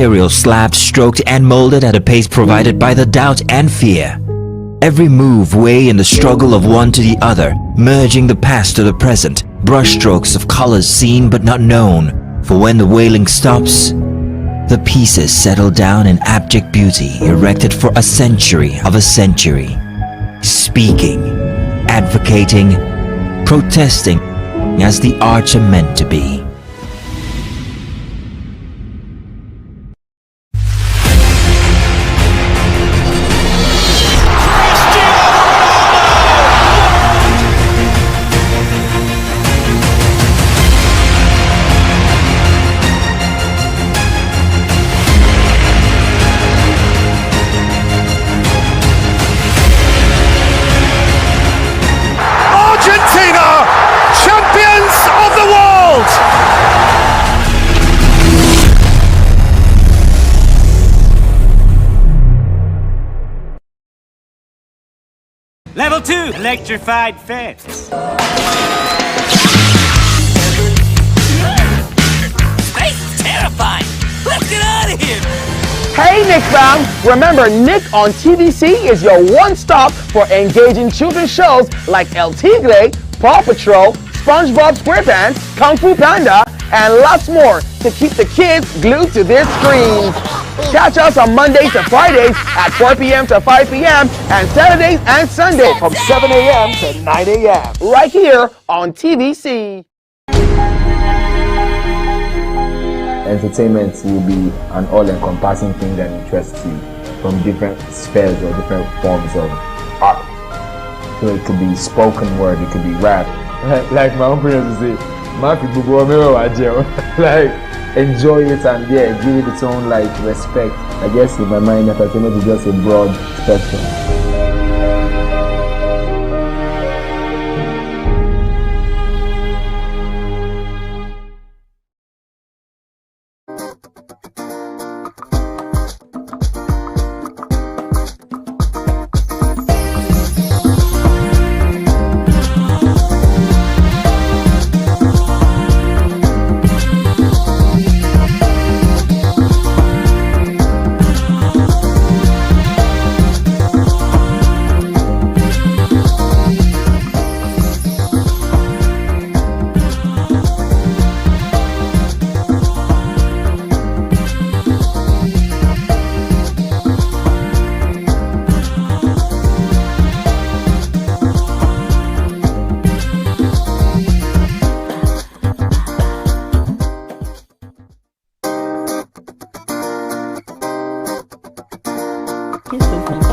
material slapped, stroked, and molded at a pace provided by the doubt and fear. Every move weigh in the struggle of one to the other, merging the past to the present, brushstrokes of colors seen but not known. For when the wailing stops, the pieces settle down in abject beauty, erected for a century of a century. Speaking, advocating, protesting as the arts are meant to be. Level 2, electrified fence. Space is terrifying. Let's get out of here. Hey Nick fam! Remember, Nick on TVC is your one-stop for engaging children's shows like El Tigre, Paw Patrol, SpongeBob SquarePants, Kung Fu Panda, and lots more to keep the kids glued to their screens. Catch us on Mondays to Fridays at 4 p.m. to 5 p.m. and Saturdays and Sundays from 7 a.m. to 9 a.m. right here on TVC. Entertainment will be an all-encompassing thing that interests you from different spheres or different forms of art. So it could be spoken word, it could be rap. Like my own parents would say, like, enjoy it and yeah, give it its own like respect. I guess in my mind, entertainment is just a broad spectrum.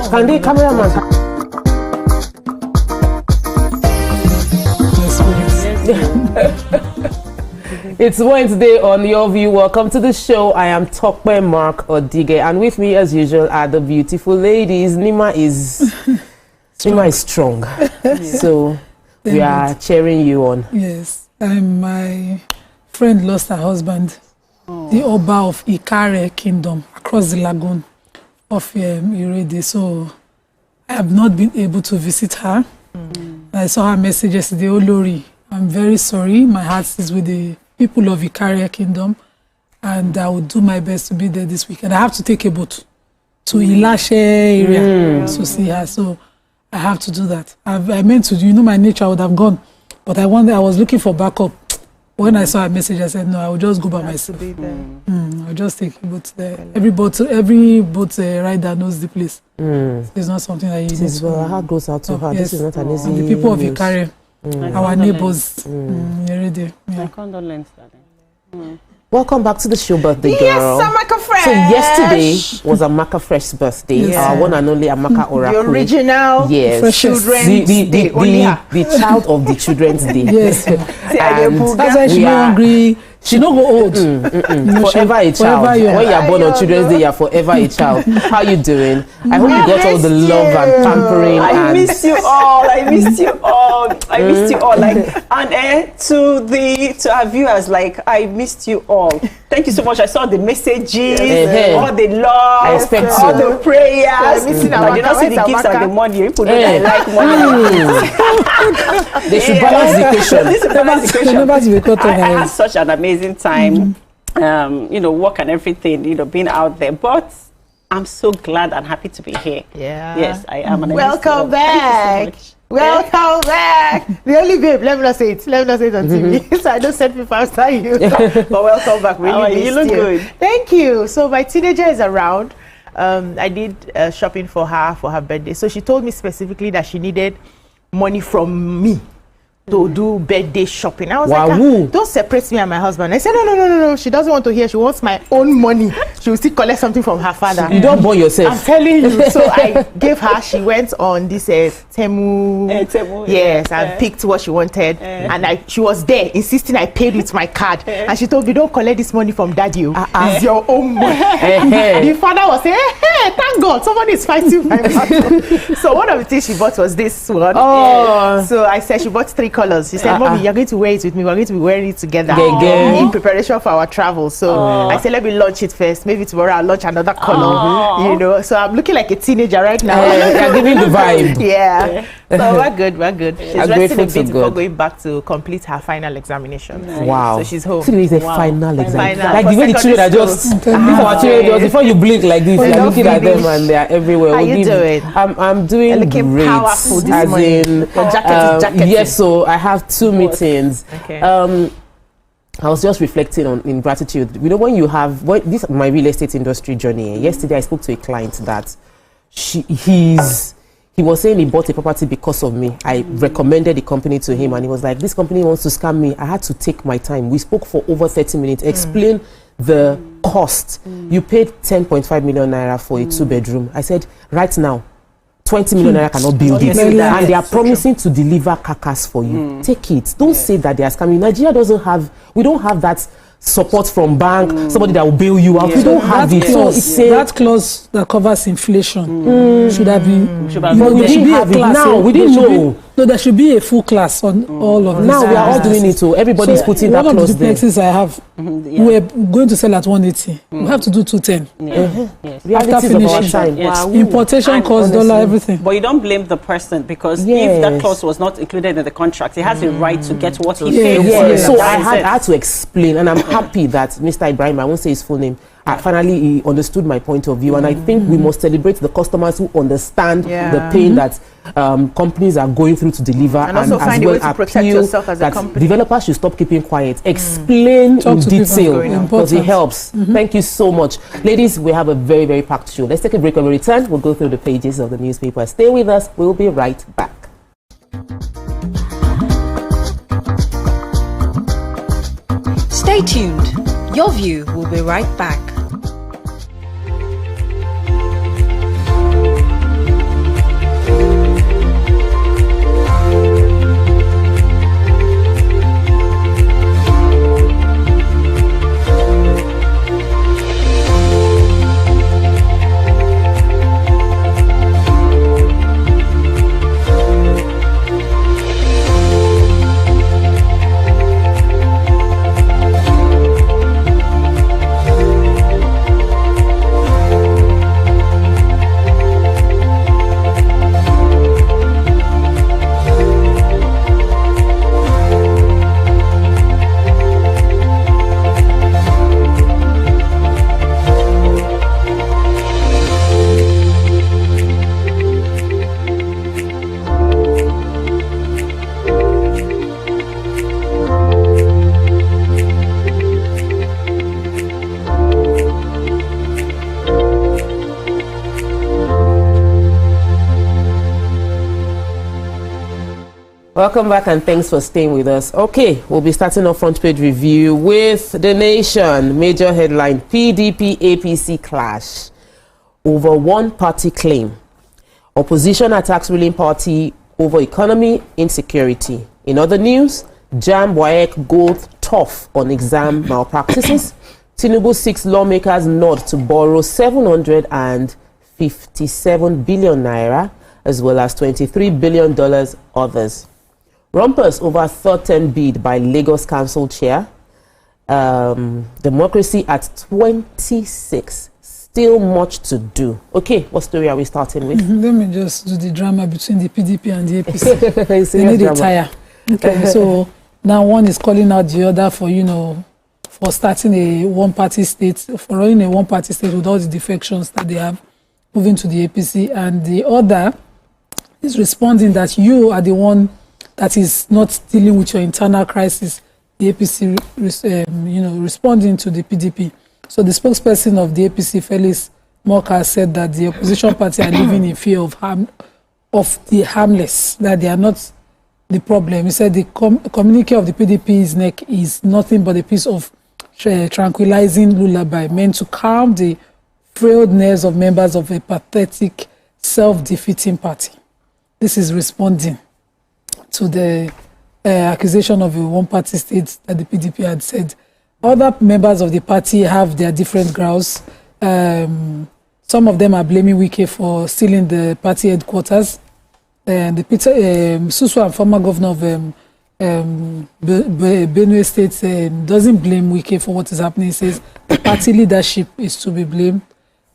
Can the cameraman? It's Wednesday on Your View. Welcome to the show. I am Tokwe Mark Odige, and with me as usual are the beautiful ladies. NEMA is strong. So we are cheering you on. Yes, my friend lost her husband, the Oba of Ikare Kingdom across the lagoon of Irede. So I have not been able to visit her. I saw her message yesterday. Oh Lori, I'm very sorry. My heart is with the people of Ikare Kingdom, and I will do my best to be there this weekend. I have to take a boat to Ilashe area to see her. So I have to do that. I meant to, my nature, I would have gone, but I was looking for backup. When I saw a message, I said, no, I will just go by myself. I'll just take a boat there. Every boat rider knows the place. It's not something that you need to. Well, her goes out to her. Yes. This is not an easy And the people of news. Ikare, our neighbors, already. My condolence, darling. Welcome back to the show, birthday girl. Yes, Amaka Fresh. So yesterday was Amaka Fresh's birthday. Yes. Our one and only Amaka Oracle. The original children's day. The child of the children's day. Yes. And That's why she no hungry. She no go old. Forever a child. When you are born on Children's Day, you are forever a child. How you doing? I hope you got all the love and pampering. I miss you all. I miss you all. I missed you all. And to our viewers, I missed you all. Thank you so much. I saw the messages, all the love, I expect all you. the prayers. I did not see the gifts and the money. People don't like money. They should balance the equation. I had such an amazing time. work and everything, being out there. But I'm so glad and happy to be here. Yeah. Yes, I am. And Welcome back. Thank you so much. Welcome back. The only babe, let me not say it. Let me not say it on TV. So I don't send people after you. But welcome back. Really How are you? You look good. Thank you. So my teenager is around. I did shopping for her birthday. So she told me specifically that she needed money from me to do birthday shopping. I was like, don't separate me and my husband. I said, no. She doesn't want to hear. She wants my own money. She will still collect something from her father. You don't born yourself. I'm telling you. So I gave her, she went on this Temu. Yes, and picked what she wanted. And she was there insisting I paid with my card. And she told me, don't collect this money from daddy. It's your own money. The father was saying, hey, thank God, somebody is fighting my battle. So one of the things she bought was this one. So I said she bought 3 colors. She said, Mommy, you're going to wear it with me. We're going to be wearing it together in preparation for our travel. So I said, let me launch it first. Maybe tomorrow I'll launch another color. So I'm looking like a teenager right now. You're giving the vibe. Yeah. So we're good. She's resting a bit before God. going back to complete her final examination. Wow. So she's home. So it's a final exam. Final. Like For the way the children are secondary just before you blink like this, you're looking at them and they're everywhere. How you doing? I'm doing You're looking great. powerful this As morning. in, Your jacket is jacketing. yes, so I have 2 meetings. Okay. I was just reflecting on in gratitude. When you have this is my real estate industry journey. Yesterday I spoke to a client that he was saying he bought a property because of me. I recommended the company to him and he was like, this company wants to scam me. I had to take my time. We spoke for over 30 minutes, explain the cost. You paid 10.5 million naira for a 2-bedroom. I said, right now, 20 million naira cannot build it. And they are promising to deliver carcass for you. Take it. Don't say that they are scamming. Nigeria we don't have that support from bank, somebody that will bail you out. We don't have it. So it's that clause that covers inflation should have been. But we didn't have it now. We didn't know. No, there should be a full class on all of this. Now we are all doing it. So everybody's putting that clause there. One of the duplexes I have, we're going to sell at 180. We have to do 210. After finishing, importation cost, dollar, everything. But you don't blame the person because if that clause was not included in the contract, he has a right to get what he paid for. So I had to explain, and I'm happy that Mr. Ibrahim, I won't say his full name, finally he understood my point of view, and I think we must celebrate the customers who understand the pain that companies are going through to deliver, and also find a way to protect yourself as a company. Developers should stop keeping quiet. Explain in detail because it helps. Thank you so much. Ladies, we have a very, very packed show. Let's take a break. When we return, we'll go through the pages of the newspaper. Stay with us. We'll be right back. Stay tuned. Your View will be right back. Welcome back and thanks for staying with us. Okay, we'll be starting our front page review with The Nation. Major headline, PDP APC clash over one-party claim. Opposition attacks ruling party over economy insecurity. In other news, JAMB WAEC goes tough on exam malpractices. Tinubu 6 lawmakers nod to borrow 757 billion naira as well as $23 billion others. Rumpus over third term bid by Lagos Council Chair. Democracy at 26. Still much to do. Okay, what story are we starting with? Let me just do the drama between the PDP and the APC. They need a tire. Okay, so now one is calling out the other for, for starting a one-party state, for running a one-party state with all the defections that they have, moving to the APC, and the other is responding that you are the one that is not dealing with your internal crisis. The APC, responding to the PDP. So the spokesperson of the APC, Felix Moka, said that the opposition party are living in fear of the harmless, that they are not the problem. He said the communique of the PDP's neck is nothing but a piece of tranquilizing lullaby meant to calm the frayed nerves of members of a pathetic, self-defeating party. This is responding to the accusation of a one-party state that the PDP had said. Other members of the party have their different grounds. Some of them are blaming Wike for stealing the party headquarters. The Peter Susu, and former governor of Benue State, doesn't blame Wike for what is happening. He says the party leadership is to be blamed.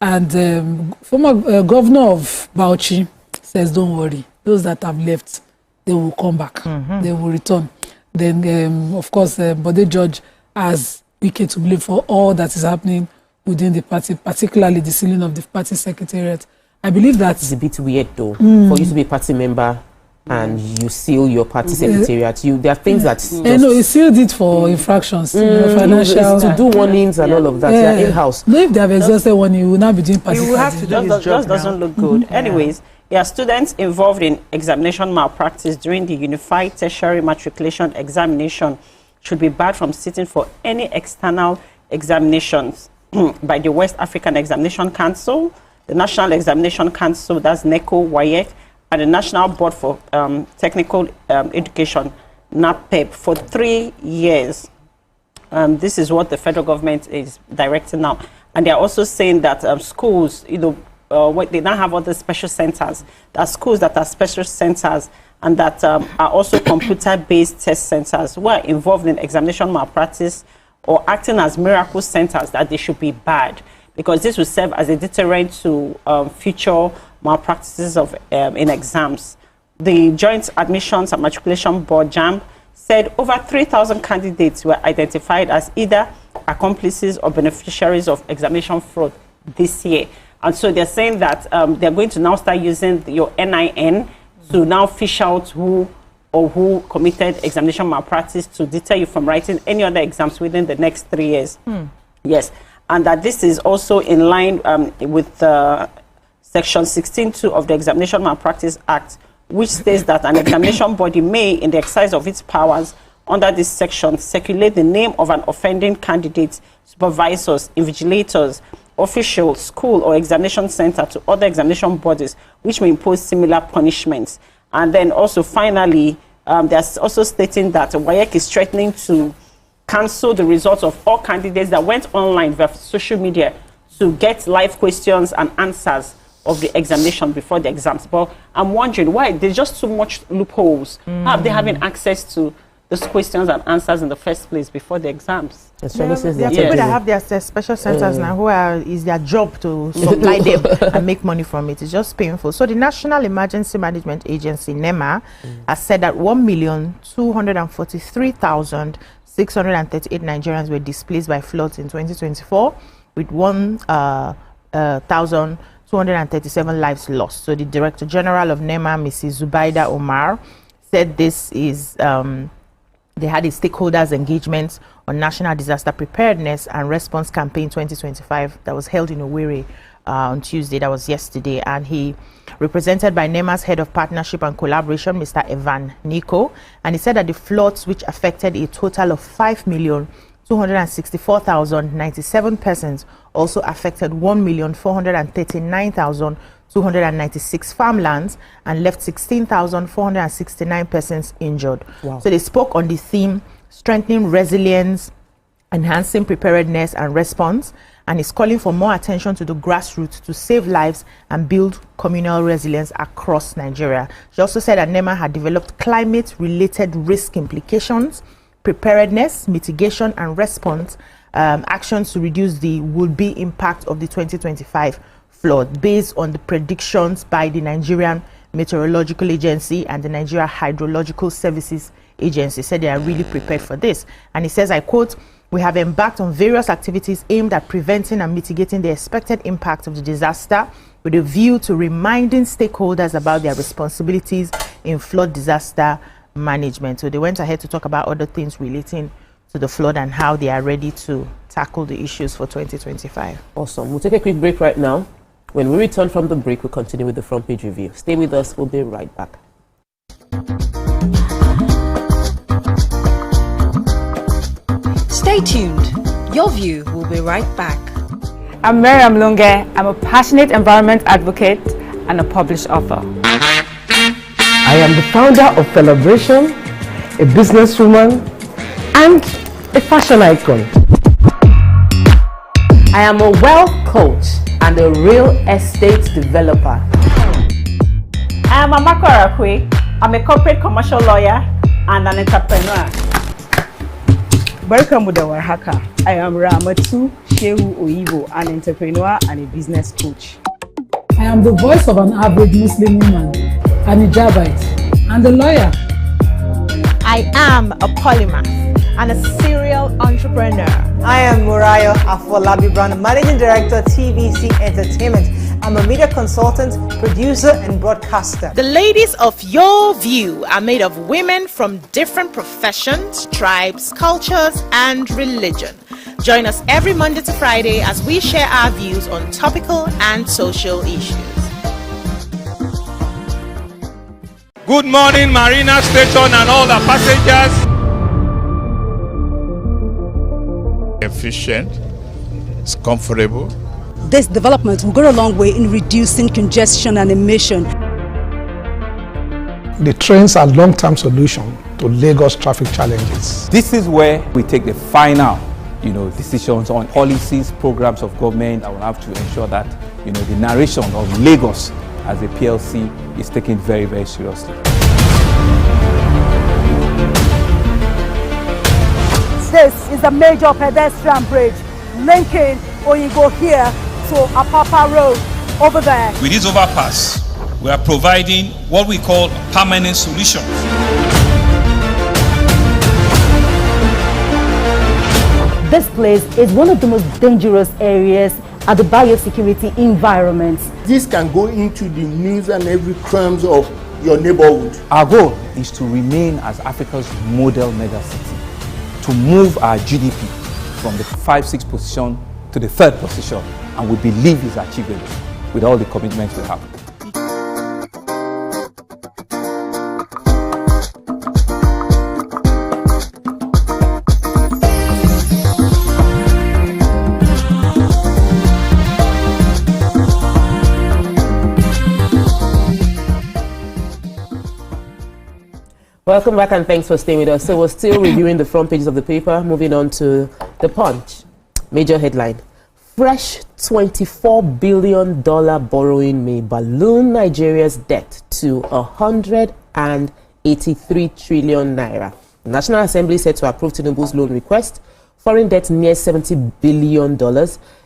And former governor of Bauchi says, don't worry, those that have left, they will come back. They will return. Then, of course, Bode George has Wike to blame for all that is happening within the party, particularly the sealing of the party secretariat. I believe that it's a bit weird, though, for you to be a party member and you seal your party secretariat. There are things that no, he sealed it for infractions, financial, to do warnings and all of that. They are in-house. No, if they have exhausted one, you will not be doing party. You will have to do his job. Just doesn't look good. Anyways, there are students involved in examination malpractice during the Unified Tertiary Matriculation Examination should be barred from sitting for any external examinations by the West African Examination Council, the National Examination Council, that's NECO, WAEC, and the National Board for Technical Education, NAPEP, for 3 years. This is what the federal government is directing now. And they're also saying that schools, they now have other special centers. There are schools that are special centers and that are also computer-based test centers who are involved in examination malpractice or acting as miracle centers, that they should be barred, because this will serve as a deterrent to future malpractices in exams. The Joint Admissions and Matriculation Board, JAMB, said over 3,000 candidates were identified as either accomplices or beneficiaries of examination fraud this year. And so they're saying that they're going to now start using your NIN to now fish out who committed examination malpractice to deter you from writing any other exams within the next 3 years. Yes. And that this is also in line with Section 16.2 of the Examination Malpractice Act, which states that an examination body may, in the exercise of its powers under this section, circulate the name of an offending candidate, supervisors, invigilators, officials, school or examination center to other examination bodies, which may impose similar punishments. And then also finally, there's also stating that WAEC is threatening to cancel the results of all candidates that went online via social media to get live questions and answers of the examination before the exams. But I'm wondering why there's just so much loopholes. How have they having access to those questions and answers in the first place before the exams? There are people that have their special centers now who is their job to supply them and make money from it. It's just painful. So the National Emergency Management Agency, NEMA, has said that 1,243,638 Nigerians were displaced by floods in 2024, with 1,237 lives lost. So the Director General of NEMA, Mrs. Zubaida Omar, said this is they had a stakeholders engagement on National Disaster Preparedness and Response Campaign 2025 that was held in Owerri on Tuesday. That was yesterday. And he, represented by NEMA's Head of Partnership and Collaboration, Mr. Evan Nico, and he said that the floods, which affected a total of 5,264,097 persons, also affected 1,439,296 farmlands and left 16,469 persons injured. Wow. So they spoke on the theme, strengthening resilience, enhancing preparedness and response, and is calling for more attention to the grassroots to save lives and build communal resilience across Nigeria. She also said that NEMA had developed climate-related risk implications, preparedness, mitigation, and response actions to reduce the would-be impact of the 2025 flood based on the predictions by the Nigerian Meteorological Agency and the Nigeria Hydrological Services Agency. Said they are really prepared for this. And he says, I quote, We have embarked on various activities aimed at preventing and mitigating the expected impact of the disaster with a view to reminding stakeholders about their responsibilities in flood disaster management. So they went ahead to talk about other things relating to the flood and how they are ready to tackle the issues for 2025. Awesome. We'll take a quick break right now. When we return from the break, we'll continue with the front page review. Stay with us. We'll be right back. Stay tuned. Your view will be right back. I'm Miriam Lunge. I'm a passionate environment advocate and a published author. I am the founder of Celebration, a businesswoman, and a fashion icon. I am a wealth coach and a real estate developer. I am Amako Arakwe. I'm a corporate commercial lawyer and an entrepreneur. Welcome to Warhaka. I am Ramatu Shehu Oyibo, an entrepreneur and a business coach. I am the voice of an average Muslim woman, an hijabite, and a lawyer. I am a polymath and a serial entrepreneur. I am Murayo Afolabi Brown, Managing Director, TVC Entertainment. I'm a media consultant, producer, and broadcaster. The ladies of Your View are made of women from different professions, tribes, cultures, and religion. Join us every Monday to Friday as we share our views on topical and social issues. Good morning, Marina Station and all the passengers. Efficient, it's comfortable. This development will go a long way in reducing congestion and emission. The trains are long-term solution to Lagos traffic challenges. This is where we take the final, decisions on policies, programs of government. I will have to ensure that, the narration of Lagos as a PLC is taken very, very seriously. This is a major pedestrian bridge linking Oyingo here to Apapa Road over there. With this overpass, we are providing what we call permanent solutions. This place is one of the most dangerous areas at the biosecurity environment. This can go into the news and every crumbs of your neighborhood. Our goal is to remain as Africa's model megacity, to move our GDP from the 5-6 position to the 3rd position, and we believe is achievable with all the commitments we have. Welcome back and thanks for staying with us. So we're still reviewing the front pages of the paper. Moving on to the Punch. Major headline. Fresh $24 billion borrowing may balloon Nigeria's debt to 183 trillion naira. The National Assembly said to approve Tinubu's loan request. Foreign debt near $70 billion.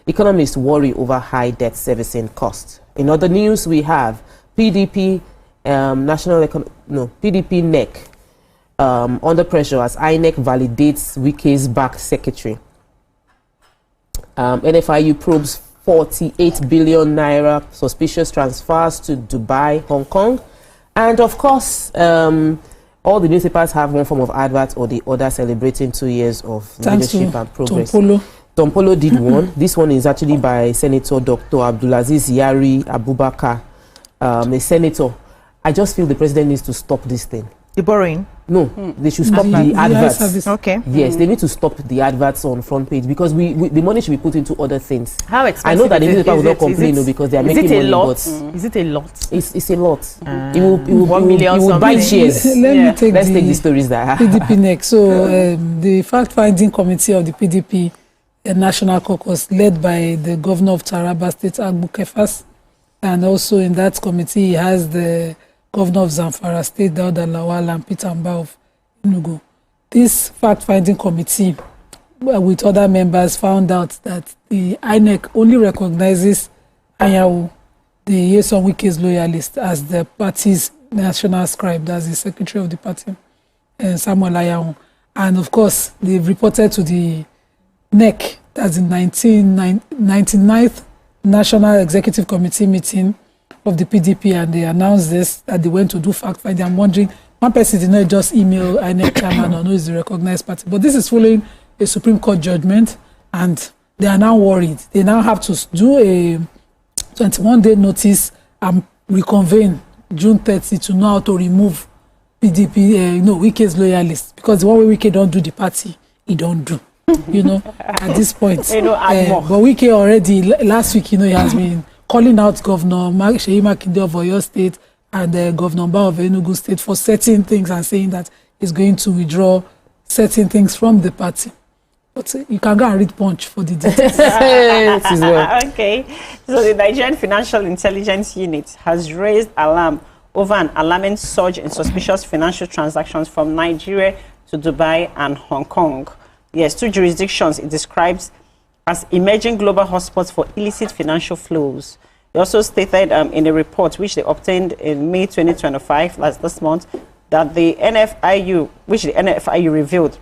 Economists worry over high debt servicing costs. In other news, we have PDP PDP NEC under pressure as INEC validates Wike's back secretary. NFIU probes 48 billion naira suspicious transfers to Dubai, Hong Kong. And of course, all the newspapers have one form of advert or the other celebrating 2 years of leadership and progress. Tompolo did one. This one is actually by Senator Dr. Abdulaziz Yari Abubakar, a senator. I just feel the president needs to stop this thing. The borrowing? No, they should stop the adverts. Okay. Yes, they need to stop the adverts on front page because the money should be put into other things. How expensive? I know that the newspaper will not complain because they are making money. Is it a lot? It's a lot. It will buy shares. Let's take the stories that PDP next. So the fact-finding committee of the PDP National Caucus, led by the governor of Taraba State, Agbu Kefas, and also in that committee he has the governor of Zamfara State, Dauda Lawal, and Peter Mba of Enugu. This fact-finding committee, with other members, found out that the INEC only recognizes Anyanwu, the Nyesom Wike's loyalist, as the party's national scribe, as the secretary of the party, Samuel Anyanwu. And of course, they've reported to the NEC, that's the 99th National Executive Committee meeting of the PDP, and they announced this, that they went to do fact-finding. I'm wondering, one person did not just email INEC chairman or know is the recognized party, but this is following a Supreme Court judgment, and they are now worried. They now have to do a 21-day notice and reconvene June 30 to know how to remove PDP, Wike's loyalists, because the one way Wike don't do the party, he don't do. At this point. But Wike already, last week, he has been calling out Governor Seyi Makinde of Oyo State and Governor Mba of Enugu State for certain things and saying that he's going to withdraw certain things from the party. But you can go and read Punch for the details. Okay. So the Nigerian Financial Intelligence Unit has raised alarm over an alarming surge in suspicious financial transactions from Nigeria to Dubai and Hong Kong. Yes, two jurisdictions it describes as emerging global hotspots for illicit financial flows. They also stated in a report which they obtained in May 2025, last this month, that the NFIU revealed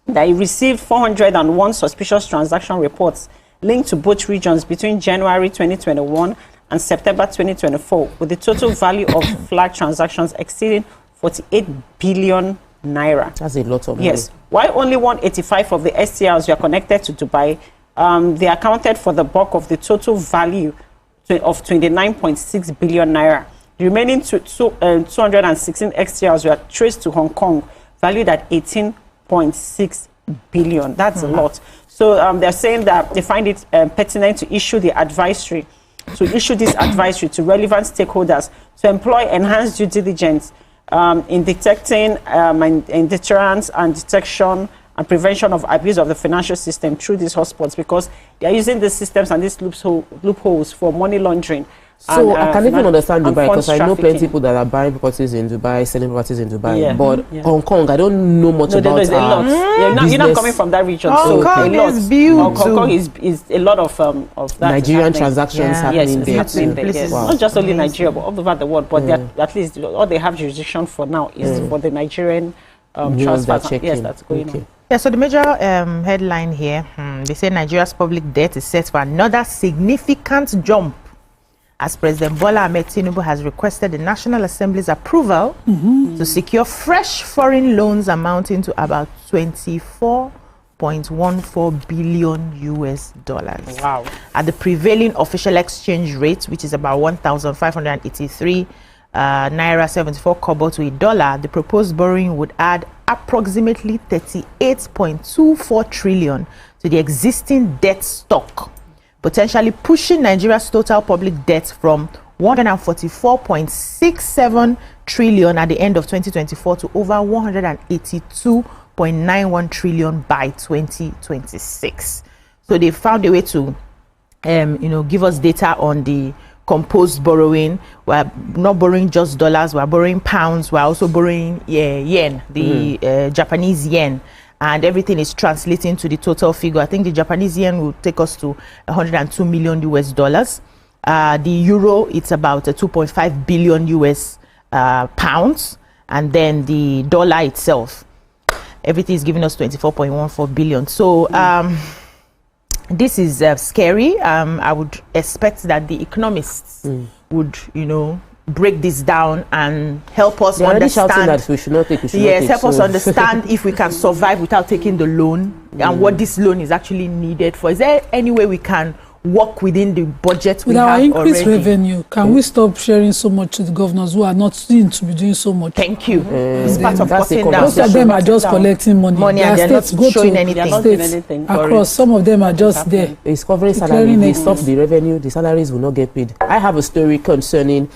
that it received 401 suspicious transaction reports linked to both regions between January 2021 and September 2024, with the total value of flagged transactions exceeding 48 billion naira. That's a lot of money. Yes. While only 185 of the STRs were connected to Dubai, they accounted for the bulk of the total value of 29.6 billion naira. The remaining 216 STRs were traced to Hong Kong, valued at 18.6 billion. That's a lot. So they're saying that they find it pertinent to issue this advisory to relevant stakeholders to employ enhanced due diligence in detecting and deterrence and detection and prevention of abuse of the financial system through these hotspots, because they are using these systems and these loopholes for money laundering. So I can even understand Dubai, because I know plenty of people that are buying properties in Dubai, selling properties in Dubai. But Hong Kong, I don't know much about there's a lot. You're not coming from that region. Hong Kong is beautiful. Hong Kong is a lot of that Nigerian transactions happening there. Yes. Wow. Not just only Nigeria, but all over the world. But at least all they have jurisdiction for now is for the Nigerian transfers. Yes, that's going on. Yeah, so the major headline here, they say Nigeria's public debt is set for another significant jump as President Bola Ahmed Tinubu has requested the National Assembly's approval to secure fresh foreign loans amounting to about $24.14 billion US. Wow. At the prevailing official exchange rate, which is about 1,583 naira 74 kobo to a dollar, the proposed borrowing would add approximately 38.24 trillion to the existing debt stock, potentially pushing Nigeria's total public debt from 144.67 trillion at the end of 2024 to over 182.91 trillion by 2026. So they found a way to give us data on the composed borrowing. We're not borrowing just dollars, we're borrowing pounds, we're also borrowing yen, the Japanese yen, and everything is translating to the total figure. I think the Japanese yen will take us to 102 million US dollars. The euro, it's about 2.5 billion US pounds, and then the dollar itself, everything is giving us 24.14 billion. So this is scary. I would expect that the economists would, break this down and help us understand. That we should not take. Help us understand if we can survive without taking the loan and what this loan is actually needed for. Is there any way we can work within the budget we have already? With our increased revenue, can we stop sharing so much to the governors who are not seen to be doing so much? Thank you. It's part of cutting down. Most of them are just collecting money. And they're not showing anything. Across, some of them are just there. It's covering salary. They stop the revenue, the salaries will not get paid. I have a story concerning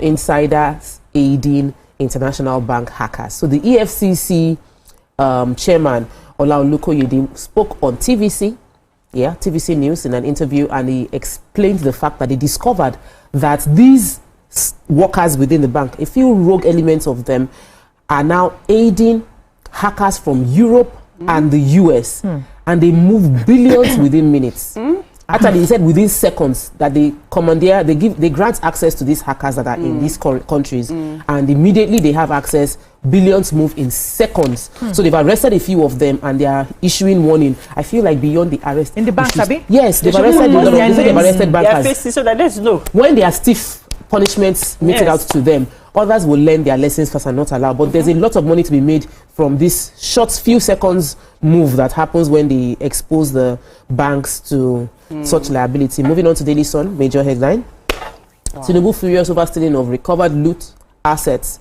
insiders aiding international bank hackers. So the EFCC chairman, Olaoluko Yedim, spoke on TVC News in an interview, and he explained the fact that he discovered that these workers within the bank, a few rogue elements of them, are now aiding hackers from Europe and the US, and they move billions within minutes. Actually, he said within seconds that they commandeer, they grant access to these hackers that are in these countries, and immediately they have access. Billions move in seconds. So they've arrested a few of them, and they are issuing warning. I feel like beyond the arrest. In the bank, Sabi? Yes, they've arrested bankers. They are facing, so that let's look. When they are stiff punishments meted out to them, others will learn their lessons fast and not allow. But there's a lot of money to be made from this short few seconds move that happens when they expose the banks to such liability. Moving on to Daily Sun, major headline. Tinubu furious over stealing of recovered loot assets.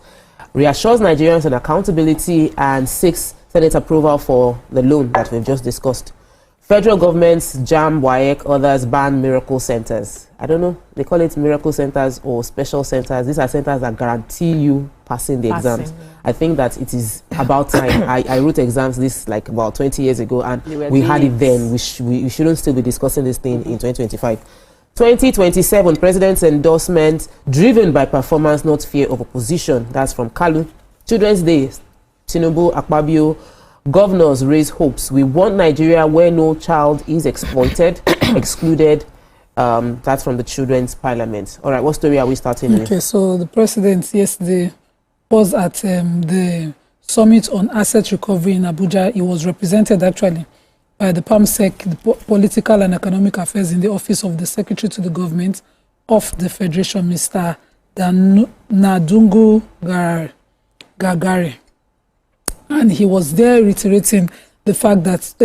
Reassures Nigerians on accountability and seeks Senate approval for the loan that we've just discussed. Federal governments, JAM, WAEC, others ban miracle centers. I don't know, they call it miracle centers or special centers. These are centers that guarantee you passing the exams. Yeah. I think that it is about time. I wrote exams this like about 20 years ago, and we had it then. We shouldn't still be discussing this thing in 2025. 2027, President's endorsement driven by performance, not fear of opposition. That's from Kalu. Children's Day, Tinubu, Akpabio. Governors raise hopes. We want Nigeria where no child is exploited, excluded. That's from the Children's Parliament. All right, what story are we starting with? Okay, so the president yesterday was at the summit on asset recovery in Abuja. He was represented actually by the PAMSEC, the Political and Economic Affairs in the Office of the Secretary to the Government of the Federation, Mr. Nadungu Gagare. And he was there reiterating the fact that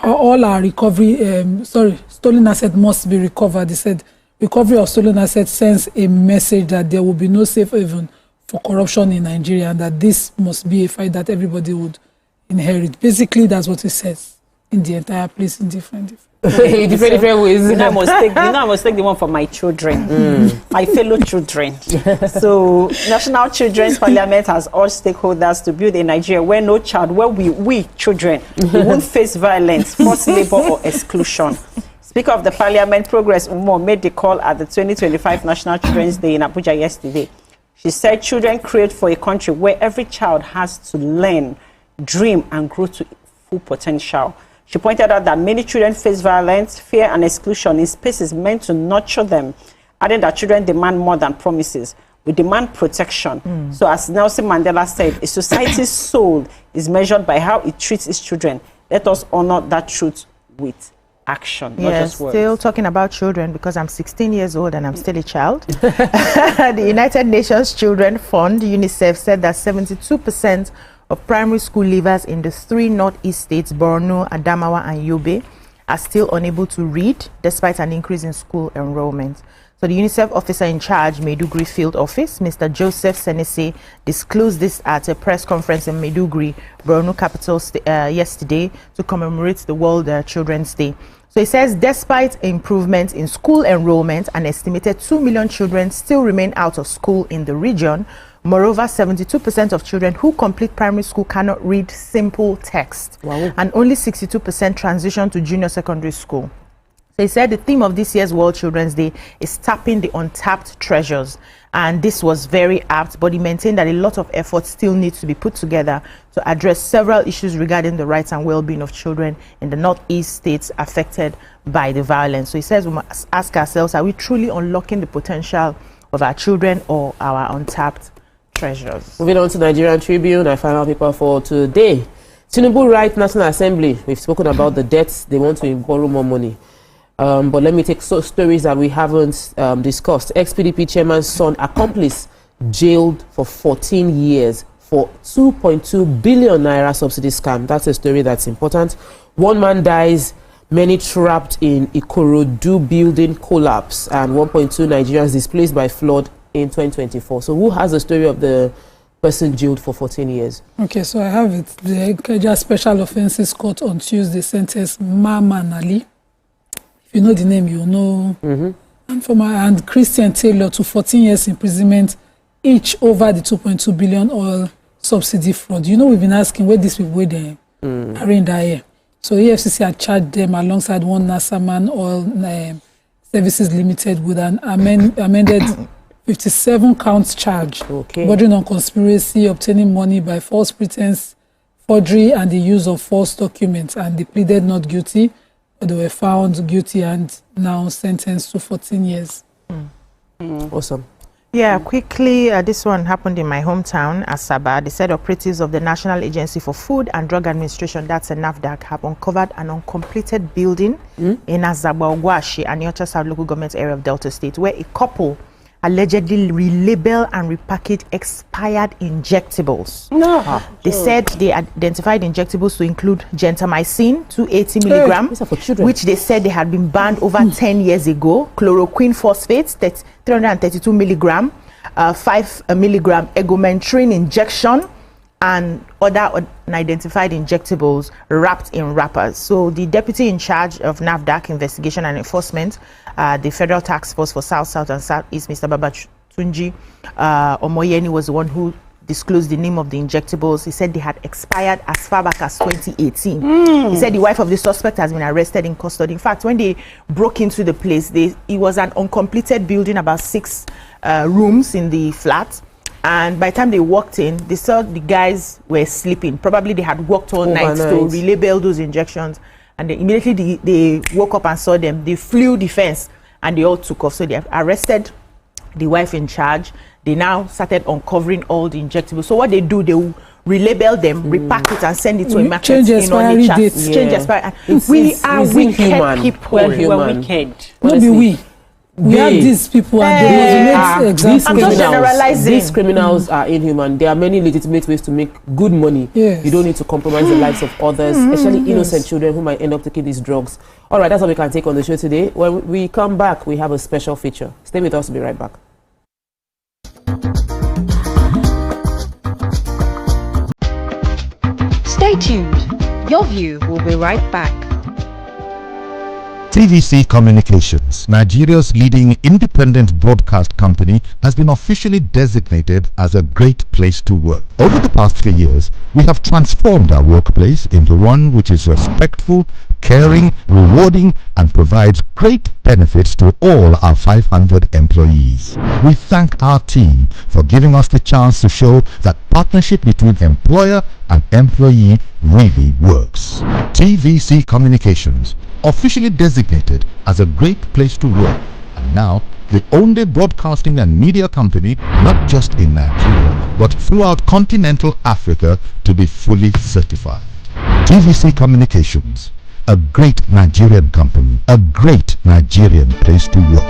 all our stolen assets must be recovered. He said recovery of stolen assets sends a message that there will be no safe haven for corruption in Nigeria, and that this must be a fight that everybody would inherit. Basically, that's what he says in the entire place in different ways. I must take the one for my children, my fellow children. So, National Children's Parliament has urged stakeholders to build a Nigeria where no child, where we children, we won't face violence, forced labor, or exclusion. Speaker of the Parliament, Progress Umo, made the call at the 2025 National Children's Day in Abuja yesterday. She said children create for a country where every child has to learn, dream, and grow to full potential. She pointed out that many children face violence, fear, and exclusion in spaces meant to nurture them, adding that children demand more than promises. We demand protection. So as Nelson Mandela said, a society's soul is measured by how it treats its children. Let us honor that truth with action, not just words. Still talking about children because I'm 16 years old and I'm still a child. The United Nations Children Fund, UNICEF, said that 72% of primary school leavers in the 3 northeast states, Borno, Adamawa, and Yobe, are still unable to read despite an increase in school enrollment. So the UNICEF officer in charge, Maiduguri Field Office, Mr. Joseph Senese, disclosed this at a press conference in Maiduguri, Borno capital, yesterday to commemorate the World Children's Day. So he says despite improvements in school enrollment, an estimated 2 million children still remain out of school in the region. Moreover, 72% of children who complete primary school cannot read simple text. Wow. And only 62% transition to junior secondary school. So he said the theme of this year's World Children's Day is tapping the untapped treasures. And this was very apt, but he maintained that a lot of effort still needs to be put together to address several issues regarding the rights and well-being of children in the northeast states affected by the violence. So he says we must ask ourselves, are we truly unlocking the potential of our children or our untapped treasures? Moving on to Nigerian Tribune, our final paper for today. Tinubu writes National Assembly. We've spoken about the debts. They want to borrow more money. But let me take stories that we haven't discussed. Ex-PDP chairman's son, accomplice, jailed for 14 years for 2.2 billion naira subsidy scam. That's a story that's important. One man dies, many trapped in Ikorodu building collapse, and 1.2 Nigerians displaced by flood in 2024. So who has the story of the person jailed for 14 years? Okay, so I have it. The Ikeja Special Offences Court on Tuesday sentenced Mama Nali. If you know the name, you know. And Christian Taylor to 14 years imprisonment, each over the 2.2 billion oil subsidy fraud. You know, we've been asking where these people are in that year. So EFCC had charged them alongside one Nasaman Oil Services Limited with an amended 57 counts charge, bordering on conspiracy, obtaining money by false pretense, forgery, and the use of false documents. And they pleaded not guilty. but they were found guilty and now sentenced to 14 years. Awesome. Yeah, quickly, this one happened in my hometown, Asaba. They said operatives of the National Agency for Food and Drug Administration, that's a NAFDAC, have uncovered an uncompleted building in Asaba, Ogwashi, and Nyocha South local government area of Delta State, where a couple allegedly relabel and repackage expired injectables. They said they identified injectables to include gentamicin, 280 milligram, which they said they had been banned over 10 years ago, chloroquine phosphate, 332 milligram, 5 milligram egomentrin injection, and other unidentified injectables wrapped in wrappers. So the deputy in charge of NAFDAC investigation and enforcement, the Federal Task Force for South, South and Southeast, Mr. Babatunji Omoyeni, was the one who disclosed the name of the injectables. He said they had expired as far back as 2018. He said the wife of the suspect has been arrested in custody. In fact, when they broke into the place, it was an uncompleted building, about 6 rooms in the flat. And by the time they walked in, they saw the guys were sleeping. Probably they had worked all night to relabel those injections. And they immediately they woke up and saw them. They flew the fence and they all took off. So they have arrested the wife in charge. They now started uncovering all the injectables. So what they do, they will relabel them, repack it, and send it to a market. Change expiry dates. Change expiry. We are wicked people. We're wicked. Not be we. We have these people and these criminals are inhuman. There are many legitimate ways to make good money. You don't need to compromise the lives of others, especially innocent children who might end up taking these drugs. All right, that's what we can take on the show today. When we come back, we have a special feature. Stay with us. We'll be right back. Stay tuned. Your View will be right back. TVC Communications, Nigeria's leading independent broadcast company, has been officially designated as a great place to work. Over the past 3 years, we have transformed our workplace into one which is respectful, caring, rewarding, and provides great benefits to all our 500 employees. We thank our team for giving us the chance to show that partnership between employer and employee really works. TVC Communications, officially designated as a great place to work, and now the only broadcasting and media company not just in Nigeria but throughout continental Africa to be fully certified. TVC Communications, a great Nigerian company, a great Nigerian place to work.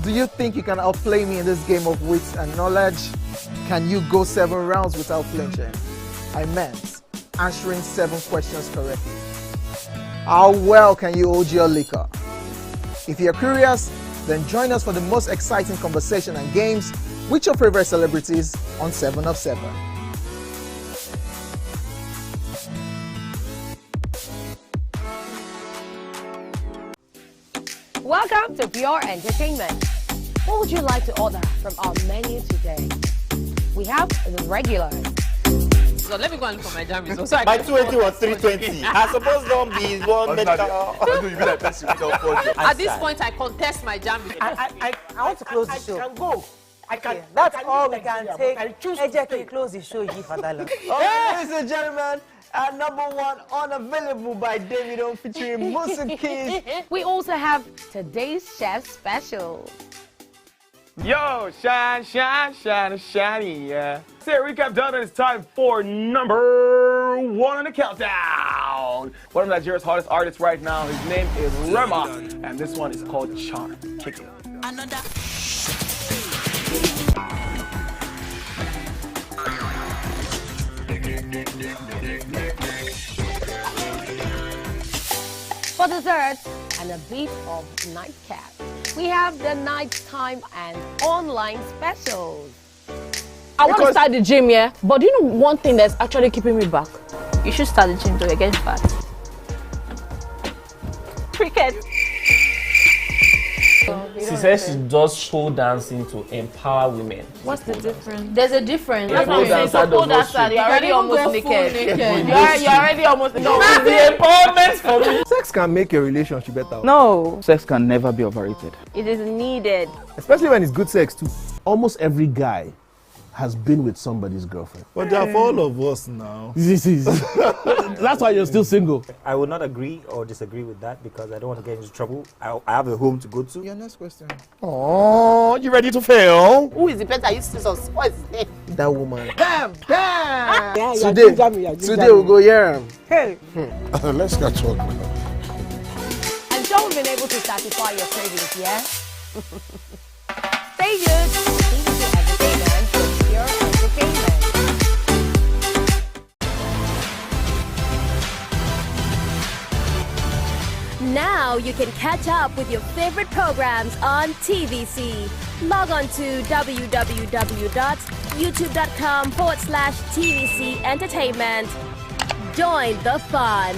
Do you think you can outplay me in this game of wits and knowledge? Can you go 7 rounds without flinching? I meant answering 7 questions correctly. How well can you hold your liquor? If you're curious, then join us for the most exciting conversation and games with your favorite celebrities on 7 of 7. Welcome to Pure Entertainment. What would you like to order from our menu today? We have the regulars. So let me go and look for my jam results. My 20 was 320. I suppose don't be one medical. At this point, I contest my jam results. I want to close the show. I can go. I can. That's all we can take. Ejeki, close the show. Ladies and gentlemen, at number 1, Unavailable by Davido featuring Musa Keys. We also have today's chef special. Yo, shine, yeah. Say recap done, and it's time for number 1 on the countdown. One of Nigeria's hottest artists right now, his name is Rema, and this one is called Charm. Kick it. For dessert and a bit of nightcap, we have the nighttime and online specials. I want to start the gym, yeah? But do you know one thing that's actually keeping me back? You should start the gym to get fat. Cricket. She says she does pole dancing to empower women. What's the difference? There's a difference. That's what I'm saying. So pole dancer, you're already almost naked. You're already almost naked. No, it's the empowerment for me. Sex can make your relationship better. No. Sex can never be overrated. It is needed. Especially when it's good sex too. Almost every guy has been with somebody's girlfriend. But they are for all of us now. That's why you're still single. I would not agree or disagree with that because I don't want to get into trouble. I have a home to go to. Your next question. Oh, you ready to fail? Who is the better? You scissors. What is it? That woman. Damn! Yeah, today we'll go here. Hey. Let's catch up now. I'm sure we've been able to satisfy your cravings, yeah? Stay good. TVC Entertainment for pure entertainment. Now you can catch up with your favorite programs on TVC. Log on to www.youtube.com/TVC Entertainment. Join the fun.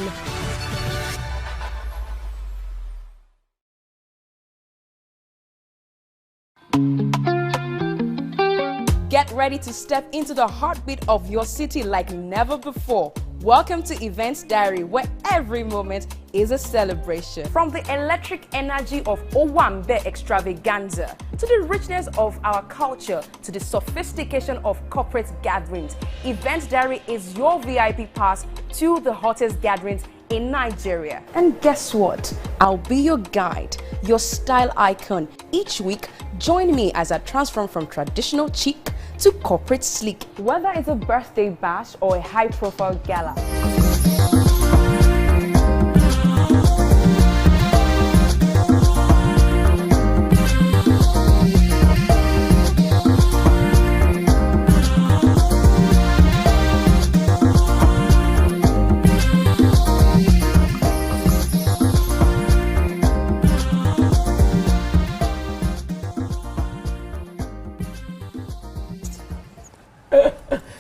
Get ready to step into the heartbeat of your city like never before. Welcome to Events Diary, where every moment is a celebration. From the electric energy of Owambe extravaganza, to the richness of our culture, to the sophistication of corporate gatherings, Events Diary is your VIP pass to the hottest gatherings in Nigeria. And guess what? I'll be your guide, your style icon. Each week, join me as I transform from traditional chic to corporate sleek. Whether it's a birthday bash or a high-profile gala.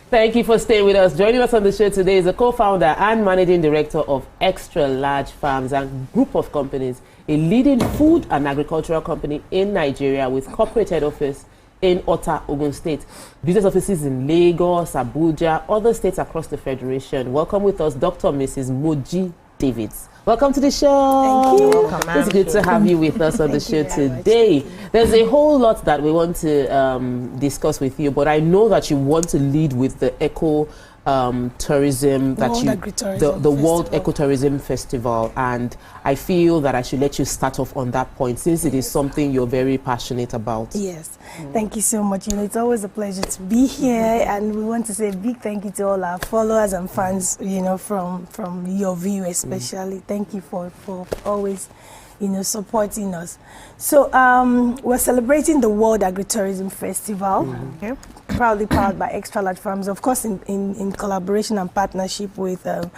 Thank you for staying with us. Joining us on the show today is the co-founder and managing director of Extra Large Farms and group of companies, a leading food and agricultural company in Nigeria with corporate head office in Ota, Ogun State, business offices in Lagos, Abuja, other states across the Federation. Welcome with us, Dr. Mrs. Moji Davids. Welcome to the show. Thank you. Welcome, it's good to have you with us on the show today. There's a whole lot that we want to discuss with you, but I know that you want to lead with the eco tourism, the World Ecotourism Festival, and I feel that I should let you start off on that point since it is something you're very passionate about. Yes, thank you so much. You know, it's always a pleasure to be here, and we want to say a big thank you to all our followers and fans. You know, from your view especially. Thank you for always, you know, supporting us. So we're celebrating the World Agritourism Festival. Okay. Proudly powered by Extra Large Farms, of course, in collaboration and partnership with the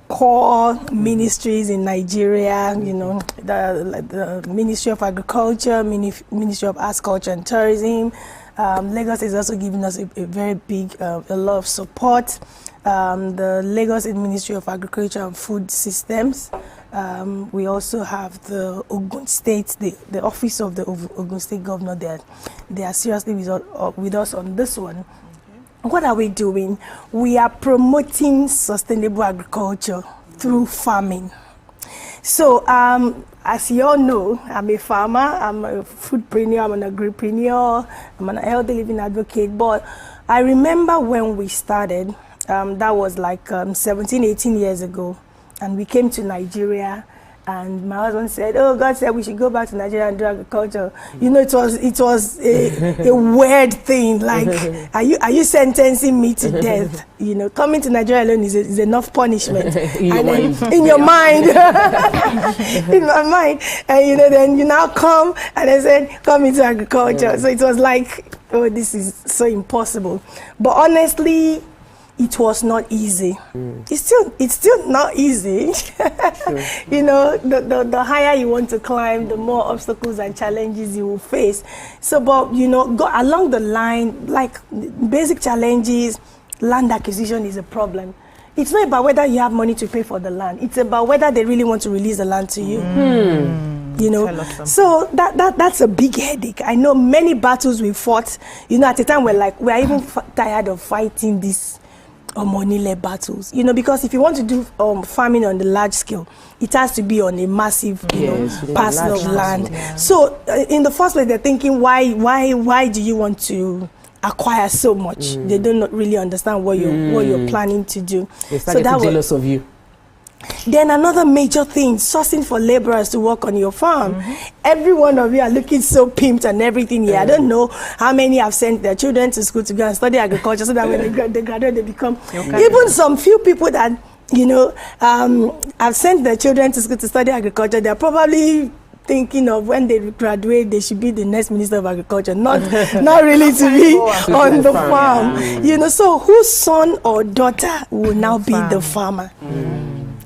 core ministries in Nigeria, you know, the Ministry of Agriculture, Ministry of Arts, Culture and Tourism. Lagos is also giving us a very big, a lot of support. The Lagos Ministry of Agriculture and Food Systems. We also have the Ogun State, the Office of the Ogun State Governor. They are seriously with us on this one. Okay. What are we doing? We are promoting sustainable agriculture through farming. So, as you all know, I'm a farmer, I'm a foodpreneur, I'm an agripreneur, I'm an healthy living advocate. But I remember when we started, that was like 17, 18 years ago. And we came to Nigeria, And my husband said, "Oh, God said we should go back to Nigeria and do agriculture." You know, it was a weird thing. Like, are you sentencing me to death? You know, coming to Nigeria alone is enough punishment. In your mind, in my mind, and you know, then you now come and I said, "Come into agriculture." So it was like, oh, this is so impossible. But honestly, it was not easy. It's still not easy. You know, the higher you want to climb, the more obstacles and challenges you will face. So, but you know, go along the line, like basic challenges, land acquisition is a problem. It's not about whether you have money to pay for the land. It's about whether they really want to release the land to you. You know, so that's a big headache. I know many battles we fought. You know, at a time we're even tired of fighting these money-led battles. You know, because if you want to do farming on the large scale, it has to be on a massive, parcel of land. Yeah. So in the first place, they're thinking, why do you want to acquire so much? They don't really understand what you're planning to do. They start getting jealous of you. Then another major thing, sourcing for laborers to work on your farm. Every one of you are looking so pimped and everything here. I don't know how many have sent their children to school to go and study agriculture so that when they graduate, they become... Even some few people that, you know, have sent their children to school to study agriculture, they're probably thinking of when they graduate, they should be the next Minister of Agriculture, not really to be on the farm. You know, so whose son or daughter will now be the farmer?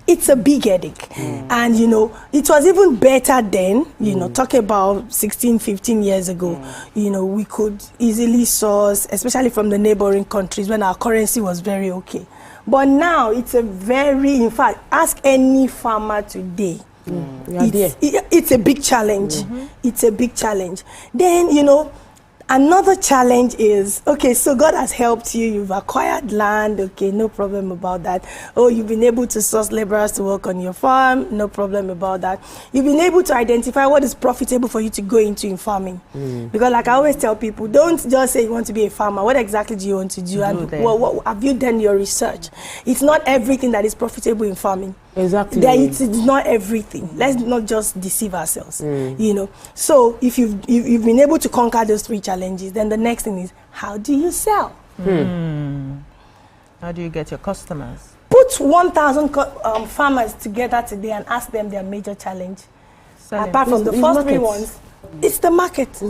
It's a big headache. And, you know, it was even better then, you know, talking about 16, 15 years ago, you know, we could easily source, especially from the neighboring countries when our currency was very okay. But now it's in fact, ask any farmer today. It's a big challenge. It's a big challenge. Then, you know, another challenge is, okay, so God has helped you, you've acquired land, okay, no problem about that. Oh, you've been able to source laborers to work on your farm, no problem about that. You've been able to identify what is profitable for you to go into in farming. Because like I always tell people, don't just say you want to be a farmer. What exactly do you want to do? And what have you done your research? It's not everything that is profitable in farming. Exactly. It's not everything. Let's not just deceive ourselves. You know. So if you've been able to conquer those three challenges, then the next thing is, how do you sell? How do you get your customers? Put 1,000 farmers together today and ask them their major challenge. Apart from the first three ones, it's the market.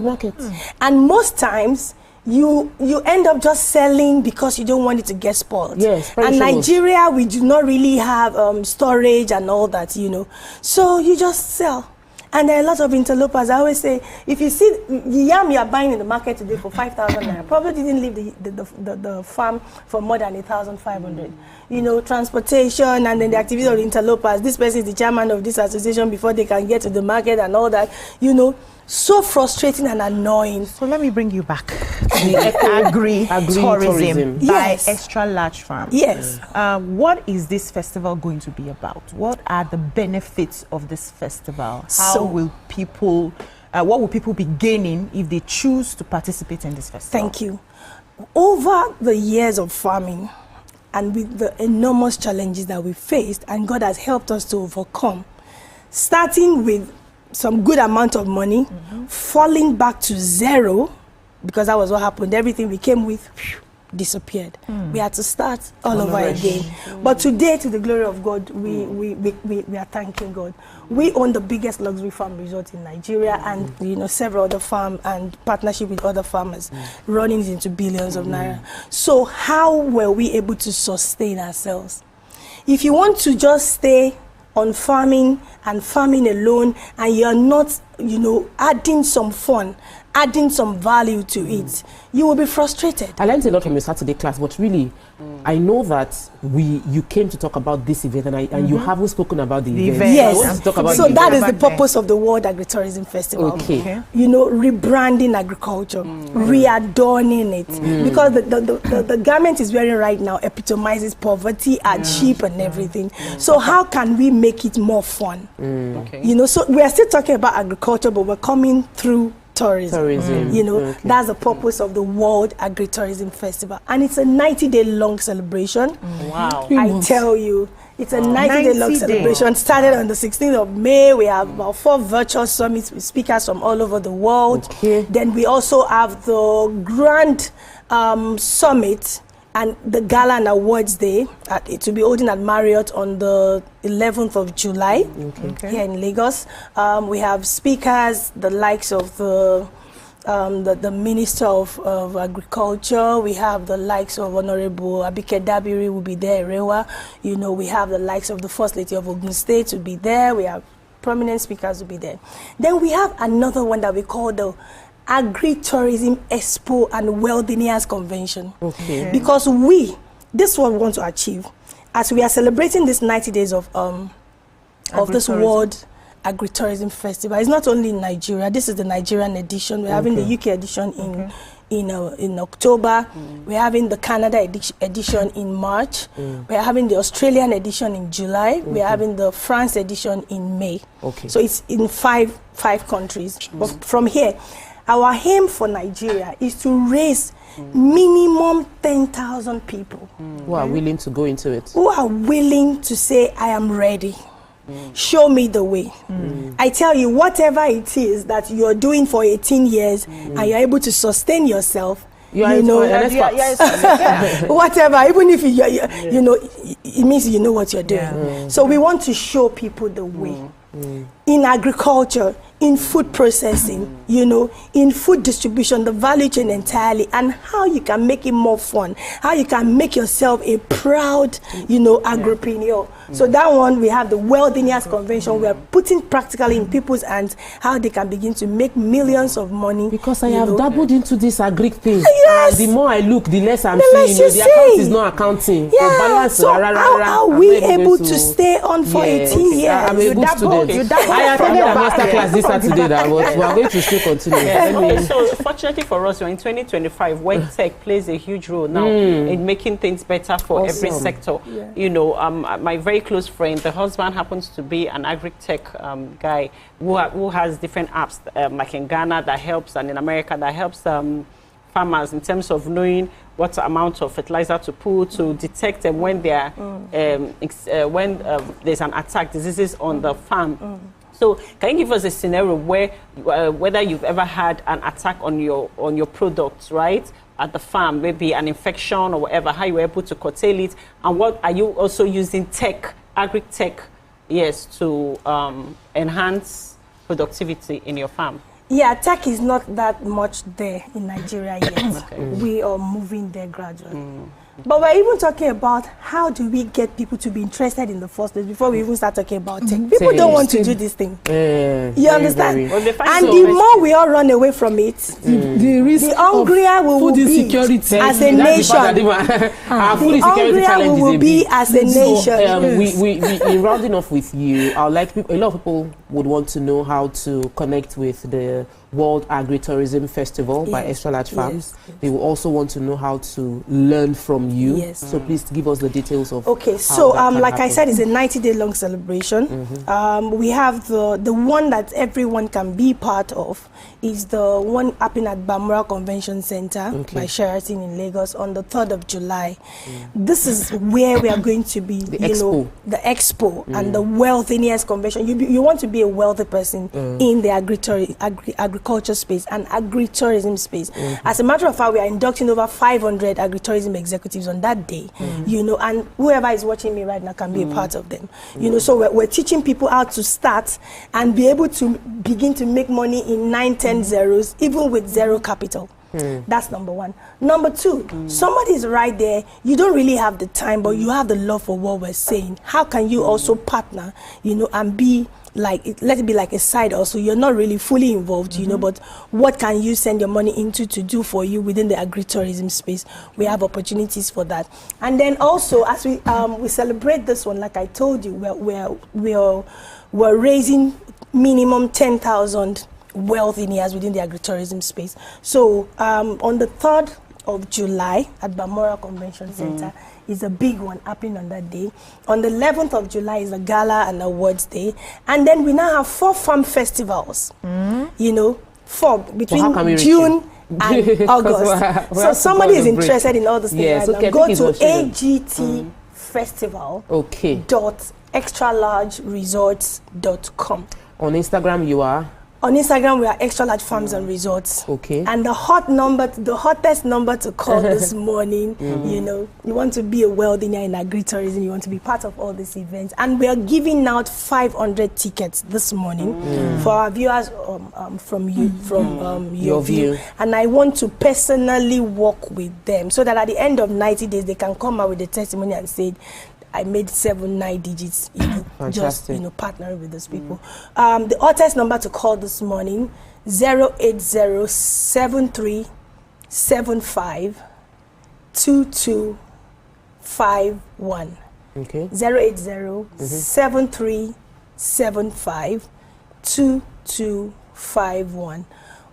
And most times, you end up just selling because you don't want it to get spoiled. And Nigeria, we do not really have storage and all that, you know. So you just sell. And there are a lot of interlopers. I always say, if you see the yam you are buying in the market today for 5,000 naira, probably didn't leave the farm for more than 1,500. You know, transportation and then the activities of the interlopers. This person is the chairman of this association before they can get to the market and all that. You know, so frustrating and annoying. So let me bring you back to the agri-tourism by extra large farms. What is this festival going to be about? What are the benefits of this festival? How will people, what will people be gaining if they choose to participate in this festival? Thank you. Over the years of farming and with the enormous challenges that we faced, and God has helped us to overcome, starting with some good amount of money, falling back to zero, because that was what happened. Everything we came with disappeared. We had to start all over again. But today, to the glory of God, we are thanking God. We own the biggest luxury farm resort in Nigeria, and you know, several other farms and partnership with other farmers, running into billions of naira. So how were we able to sustain ourselves? If you want to just stay on farming and farming alone, and you're not, you know, adding some fun, adding some value to it, you will be frustrated. I learned a lot from your Saturday class, but really, I know that you came to talk about this event, and you haven't spoken about the event. Yes, I want to talk about so that is the purpose of the World Agritourism Festival. You know, rebranding agriculture, readorning it, because the garment is wearing right now epitomizes poverty, hardship, and everything. So how can we make it more fun? You know, so we are still talking about agriculture, but we're coming through tourism. You know, that's the purpose of the World Agritourism Festival, and it's a 90-day long celebration. Wow. I tell you, It's a 90-day long celebration. Started on the 16th of May. We have about 4 virtual summits with speakers from all over the world. Then we also have the grand summit and the Gala and Awards Day. It will be holding at Marriott on the 11th of July here in Lagos. We have speakers, the likes of the Minister of Agriculture. We have the likes of Honorable Abike Dabiri will be there, Rewa. You know, we have the likes of the First Lady of Ogun State will be there. We have prominent speakers will be there. Then we have another one that we call the Agri-Tourism Expo and Wilderness Convention. Because this is what we want to achieve. As we are celebrating this 90 days of this World Agri-Tourism Festival. It's not only in Nigeria. This is the Nigerian edition. We're having the UK edition in October. We're having the Canada edition in March. We're having the Australian edition in July. We're having the France edition in May. So it's in five countries. But from here, our aim for Nigeria is to raise minimum 10,000 people who are willing to go into it. Who are willing to say, I am ready. Show me the way. I tell you, whatever it is that you're doing for 18 years and you're able to sustain yourself, you know, whatever, even if you know, it means you know what you're doing. So we want to show people the way. In agriculture, in food processing, you know, in food distribution, the value chain entirely, and how you can make it more fun, how you can make yourself a proud, you know, agripreneur. So that one, we have the Wilderness Convention. We are putting practically in people's hands how they can begin to make millions of money. Because I have dabbled into this agric thing. Yes. The more I look, the less I'm seeing. The account is not accounting. Yeah. So how are we able to stay on for 18 years? I'm a good student. I attended a master class this Saturday, but we are going to still continue. So fortunately for us, in 2025, where tech plays a huge role now in making things better for every sector. You know, my very close friend, the husband happens to be an agri-tech guy who has different apps, like in Ghana that helps, and in America that helps farmers in terms of knowing what amount of fertilizer to put, to detect them when they are when there's an attack, diseases on the farm. So can you give us a scenario where whether you've ever had an attack on your products, right, at the farm, maybe an infection or whatever, how you were able to curtail it, and what are you also using tech, agri-tech, yes, to enhance productivity in your farm? Yeah, tech is not that much there in Nigeria yet. We are moving there gradually. But we're even talking about how do we get people to be interested in the first place before we even start talking about tech. People don't want to do this thing. You understand? And the more we all run away from it, the hungrier we will be as a nation. The hungrier we will be as a nation. In rounding off with you, I would like a lot of people would want to know how to connect with the World Agri-Tourism Festival by Extra Large Farms. They will also want to know how to learn from you. So please give us the details of. Okay, so like I said, it's a 90-day long celebration. We have the one that everyone can be part of is the one happening at Bamura Convention Center by Sheraton in Lagos on the 3rd of July. This is where we are going to be, the expo and the Wealthiness Convention. You want to be a wealthy person in the agriculture space and agri-tourism space. As a matter of fact, we are inducting over 500 agri-tourism executives on that day, you know, and whoever is watching me right now can be a part of them. You know, so we're teaching people how to start and be able to begin to make money in 9-10 zeros, even with zero capital. That's number one. Number two, somebody is right there, you don't really have the time, but you have the love for what we're saying. How can you also partner, you know, and be like, let it be like a side also. You're not really fully involved, you know, but what can you send your money into to do for you within the agri-tourism space? We have opportunities for that. And then also, as we celebrate this one, like I told you, we're raising minimum 10,000 wealthineers within the agri-tourism space. So on the 3rd of July at Bamura Convention Center is a big one happening on that day. On the 11th of July is a Gala and Awards Day. And then we now have 4 farm festivals, you know, 4 between June and August. So somebody is interested in all these things right now. Go to htfestival.extralargeresorts.com. On Instagram, you are? On Instagram, we are Extra Large Farms and Resorts. Okay. And the hottest number to call this morning, you know, you want to be a wealthy in agri-tourism, you want to be part of all these events. And we are giving out 500 tickets this morning for our viewers from Your View. And I want to personally work with them so that at the end of 90 days, they can come out with a testimony and say, I made 7-9 digits, you know, just, you know, partnering with those people. The hottest number to call this morning, 08073752251. Okay. 08073752251.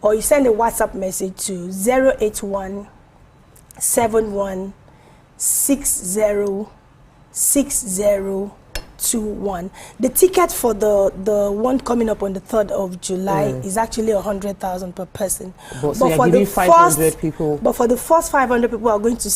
Or you send a WhatsApp message to 081716021. The ticket for the one coming up on the 3rd of July is actually 100,000 per person. But so for the 500 people. But for the first 500 people who are going to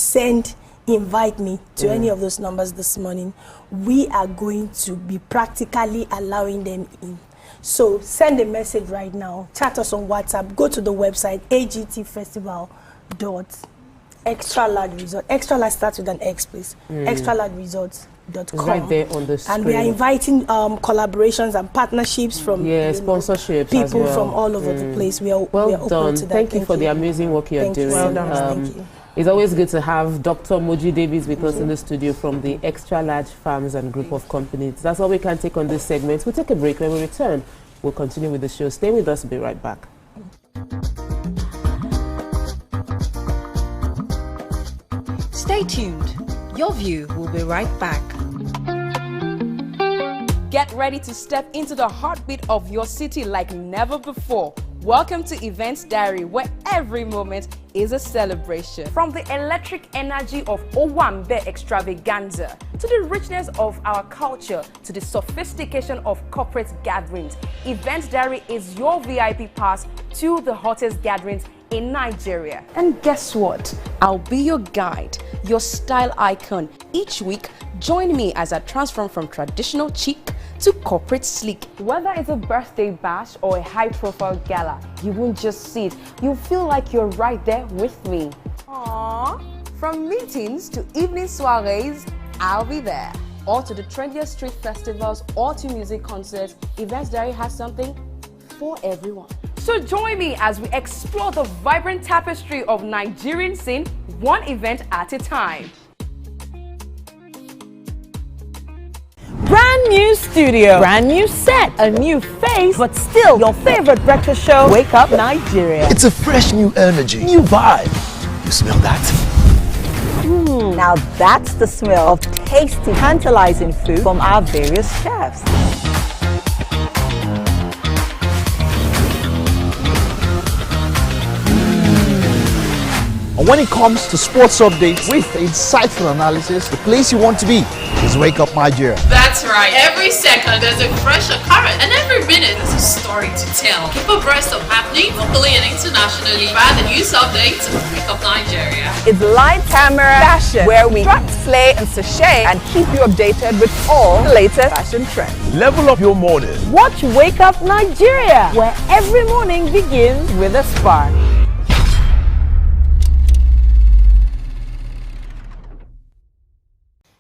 invite me to any of those numbers this morning, we are going to be practically allowing them in. So send a message right now, chat us on WhatsApp, go to the website agtfestival.extralargeresort. Extra large starts with an X, please. extralargeresorts.com. Right there on the screen. And we are inviting collaborations and partnerships from sponsorships people as well. from all over the place. We are open done. to that. Thank you for the amazing work you're doing. Well done. Thank you. It's always good to have Dr. Moji Davies with us in the studio from the Extra Large Farms and Group of Companies. That's all we can take on this segment. We'll take a break. When we return, we'll continue with the show. Stay with us. We'll be right back. Stay tuned. Your View will be right back. Get ready to step into the heartbeat of your city like never before. Welcome to Events Diary, where every moment is a celebration. From the electric energy of Owambe extravaganza, to the richness of our culture, to the sophistication of corporate gatherings, Events Diary is your VIP pass to the hottest gatherings in Nigeria. And guess what? I'll be your guide, your style icon. Each week, join me as I transform from traditional chic to corporate sleek. Whether it's a birthday bash or a high-profile gala, you won't just see it. You'll feel like you're right there with me. Aww. From meetings to evening soirees, I'll be there. Or to the trendiest street festivals or to music concerts, Events Diary has something for everyone. So join me as we explore the vibrant tapestry of Nigerian scene, one event at a time. Brand new studio, brand new set, a new face, but still your favorite breakfast show, Wake Up Nigeria. It's a fresh new energy, new vibe. You smell that? Now that's the smell of tasty, tantalizing food from our various chefs. And when it comes to sports updates with insightful analysis, the place you want to be is Wake Up Nigeria. That's right. Every second there's a fresh occurrence, and every minute there's a story to tell. Keep abreast of happening locally and internationally via the news updates of Wake Up Nigeria. It's light, camera, fashion, where we strut, slay, and sachet, and keep you updated with all the latest fashion trends. Level up your morning. Watch Wake Up Nigeria, where every morning begins with a spark.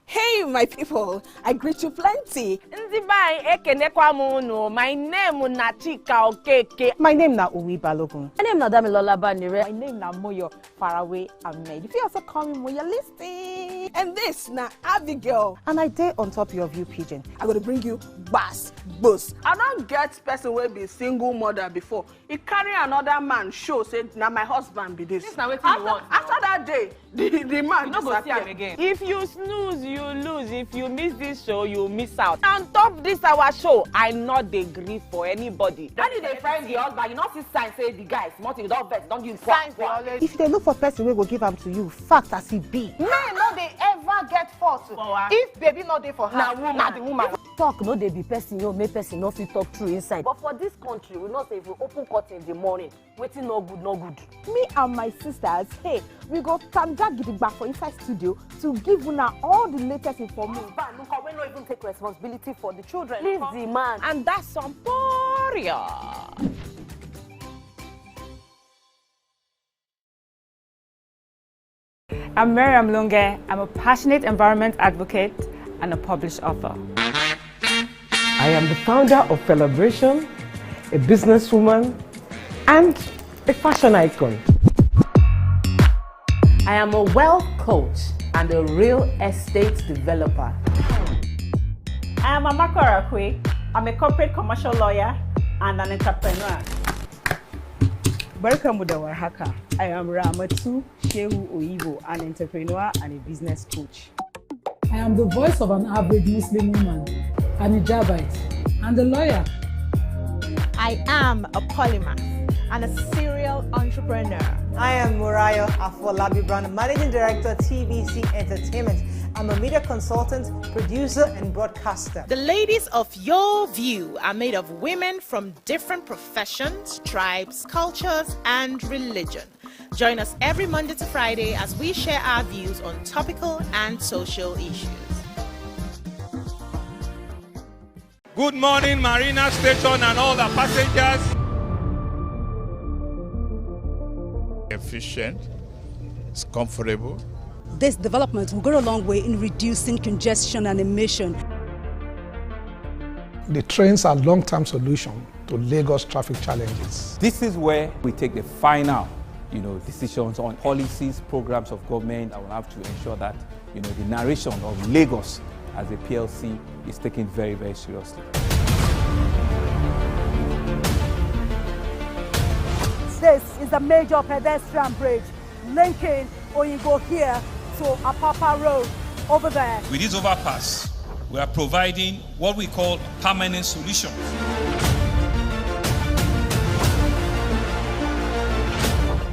Hey, my people, I greet you plenty. My name na Uwi Balogun. My name na Damilola Banire. My name na Moyo Faraway Ahmed. If you also call me Moyo, listen. And this na Abigail. And I dare on top your view pigeon. I'm going to bring you bass, boost. I don't get person will be single mother before. He carry another man show say now my husband be this. This na wetin you want. After that day, the man disappear again. If you snooze, you lose. If you miss this show, you miss out. On top this our show, I not dey gree for anybody. When you dey find the husband, you not see sign say the guy smart, you don't vex, don't give signs. If they look for person, we will give them to you. Fact as it be. Men no dey never get force. If baby not there for her, na the woman. Talk no dey be person, you make person no fit talk true inside. But for this country, we not say if we open court in the morning, waiting no good, no good. Me and my sisters, hey, we go tanda gidigba for inside studio to give una all the latest information. But look, we not even take responsibility for the children. Leave the man. And that's some warrior. I'm Miriam Lunge. I'm a passionate environment advocate and a published author. I am the founder of Celebration, a businesswoman, and a fashion icon. I am a wealth coach and a real estate developer. I am Amako Arakwe. I'm a corporate commercial lawyer and an entrepreneur. Welcome to Warhaka. I am Ramatu Shehu Oyibo, an entrepreneur and a business coach. I am the voice of an average Muslim woman, an hijabite, and a lawyer. I am a polymath and a serial entrepreneur. I am Murayo Afolabi Brown, Managing Director, TVC Entertainment. I'm a media consultant, producer, and broadcaster. The ladies of Your View are made of women from different professions, tribes, cultures, and religion. Join us every Monday to Friday as we share our views on topical and social issues. Good morning, Marina Station and all the passengers. Efficient, it's comfortable. This development will go a long way in reducing congestion and emission. The trains are a long-term solution to Lagos traffic challenges. This is where we take the final, decisions on policies, programs of government that will have to ensure that, the narration of Lagos as a PLC is taken very, very seriously. This is a major pedestrian bridge linking Oyinbo here to Apapa Road over there. With this overpass, we are providing what we call permanent solutions.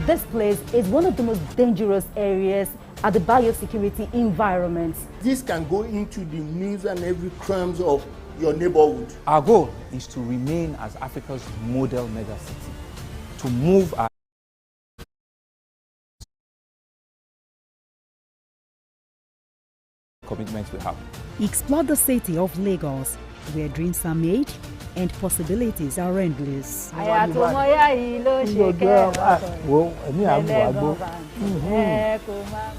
This place is one of the most dangerous areas at the biosecurity environment. This can go into the news and every crimes of your neighborhood. Our goal is to remain as Africa's model megacity, to move our commitments we have. Explore the city of Lagos, where dreams are made and possibilities are endless.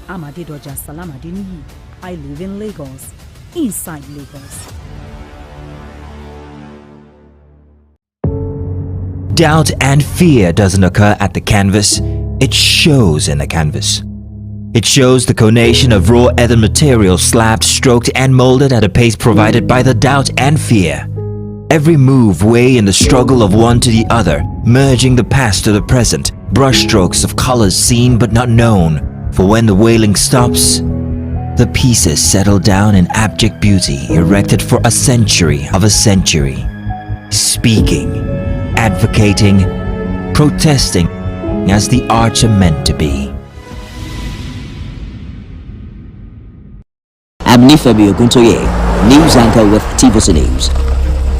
Amadedoja Salamadini. I live in Lagos, inside Lagos. Doubt and fear doesn't occur at the canvas, it shows in the canvas. It shows the conation of raw earthen material slabbed, stroked and molded at a pace provided by the doubt and fear. Every move way in the struggle of one to the other, merging the past to the present, brushstrokes of colors seen but not known. For when the wailing stops, the pieces settle down in abject beauty erected for a century of a century. Speaking, advocating, protesting as the arts are meant to be. I'm Nifebi Oguntoye, news anchor with TVC News.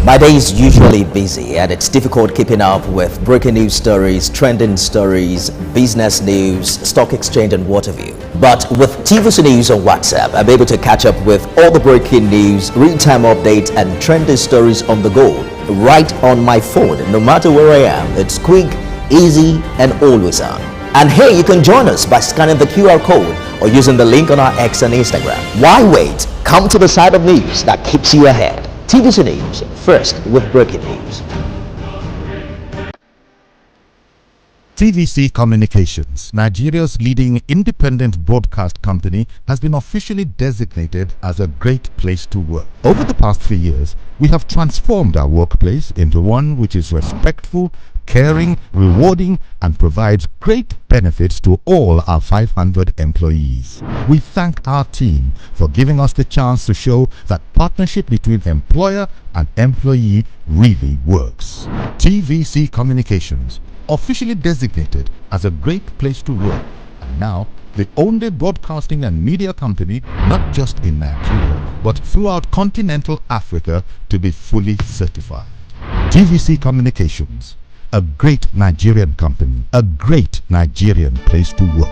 My day is usually busy and it's difficult keeping up with breaking news stories, trending stories, business news, stock exchange and what have you. But with TVC News on WhatsApp, I'm able to catch up with all the breaking news, real-time updates and trending stories on the go, right on my phone, no matter where I am. It's quick, easy and always on. And hey, you can join us by scanning the QR code or using the link on our X and Instagram. Why wait? Come to the side of news that keeps you ahead. TVC News, first with breaking news. TVC Communications, Nigeria's leading independent broadcast company, has been officially designated as a great place to work. Over the past 3 years, we have transformed our workplace into one which is respectful, caring, rewarding, and provides great benefits to all our 500 employees. We thank our team for giving us the chance to show that partnership between employer and employee really works. TVC Communications, officially designated as a great place to work, and now the only broadcasting and media company, not just in Nigeria, but throughout continental Africa, to be fully certified. TVC Communications, a great Nigerian company, a great Nigerian place to work.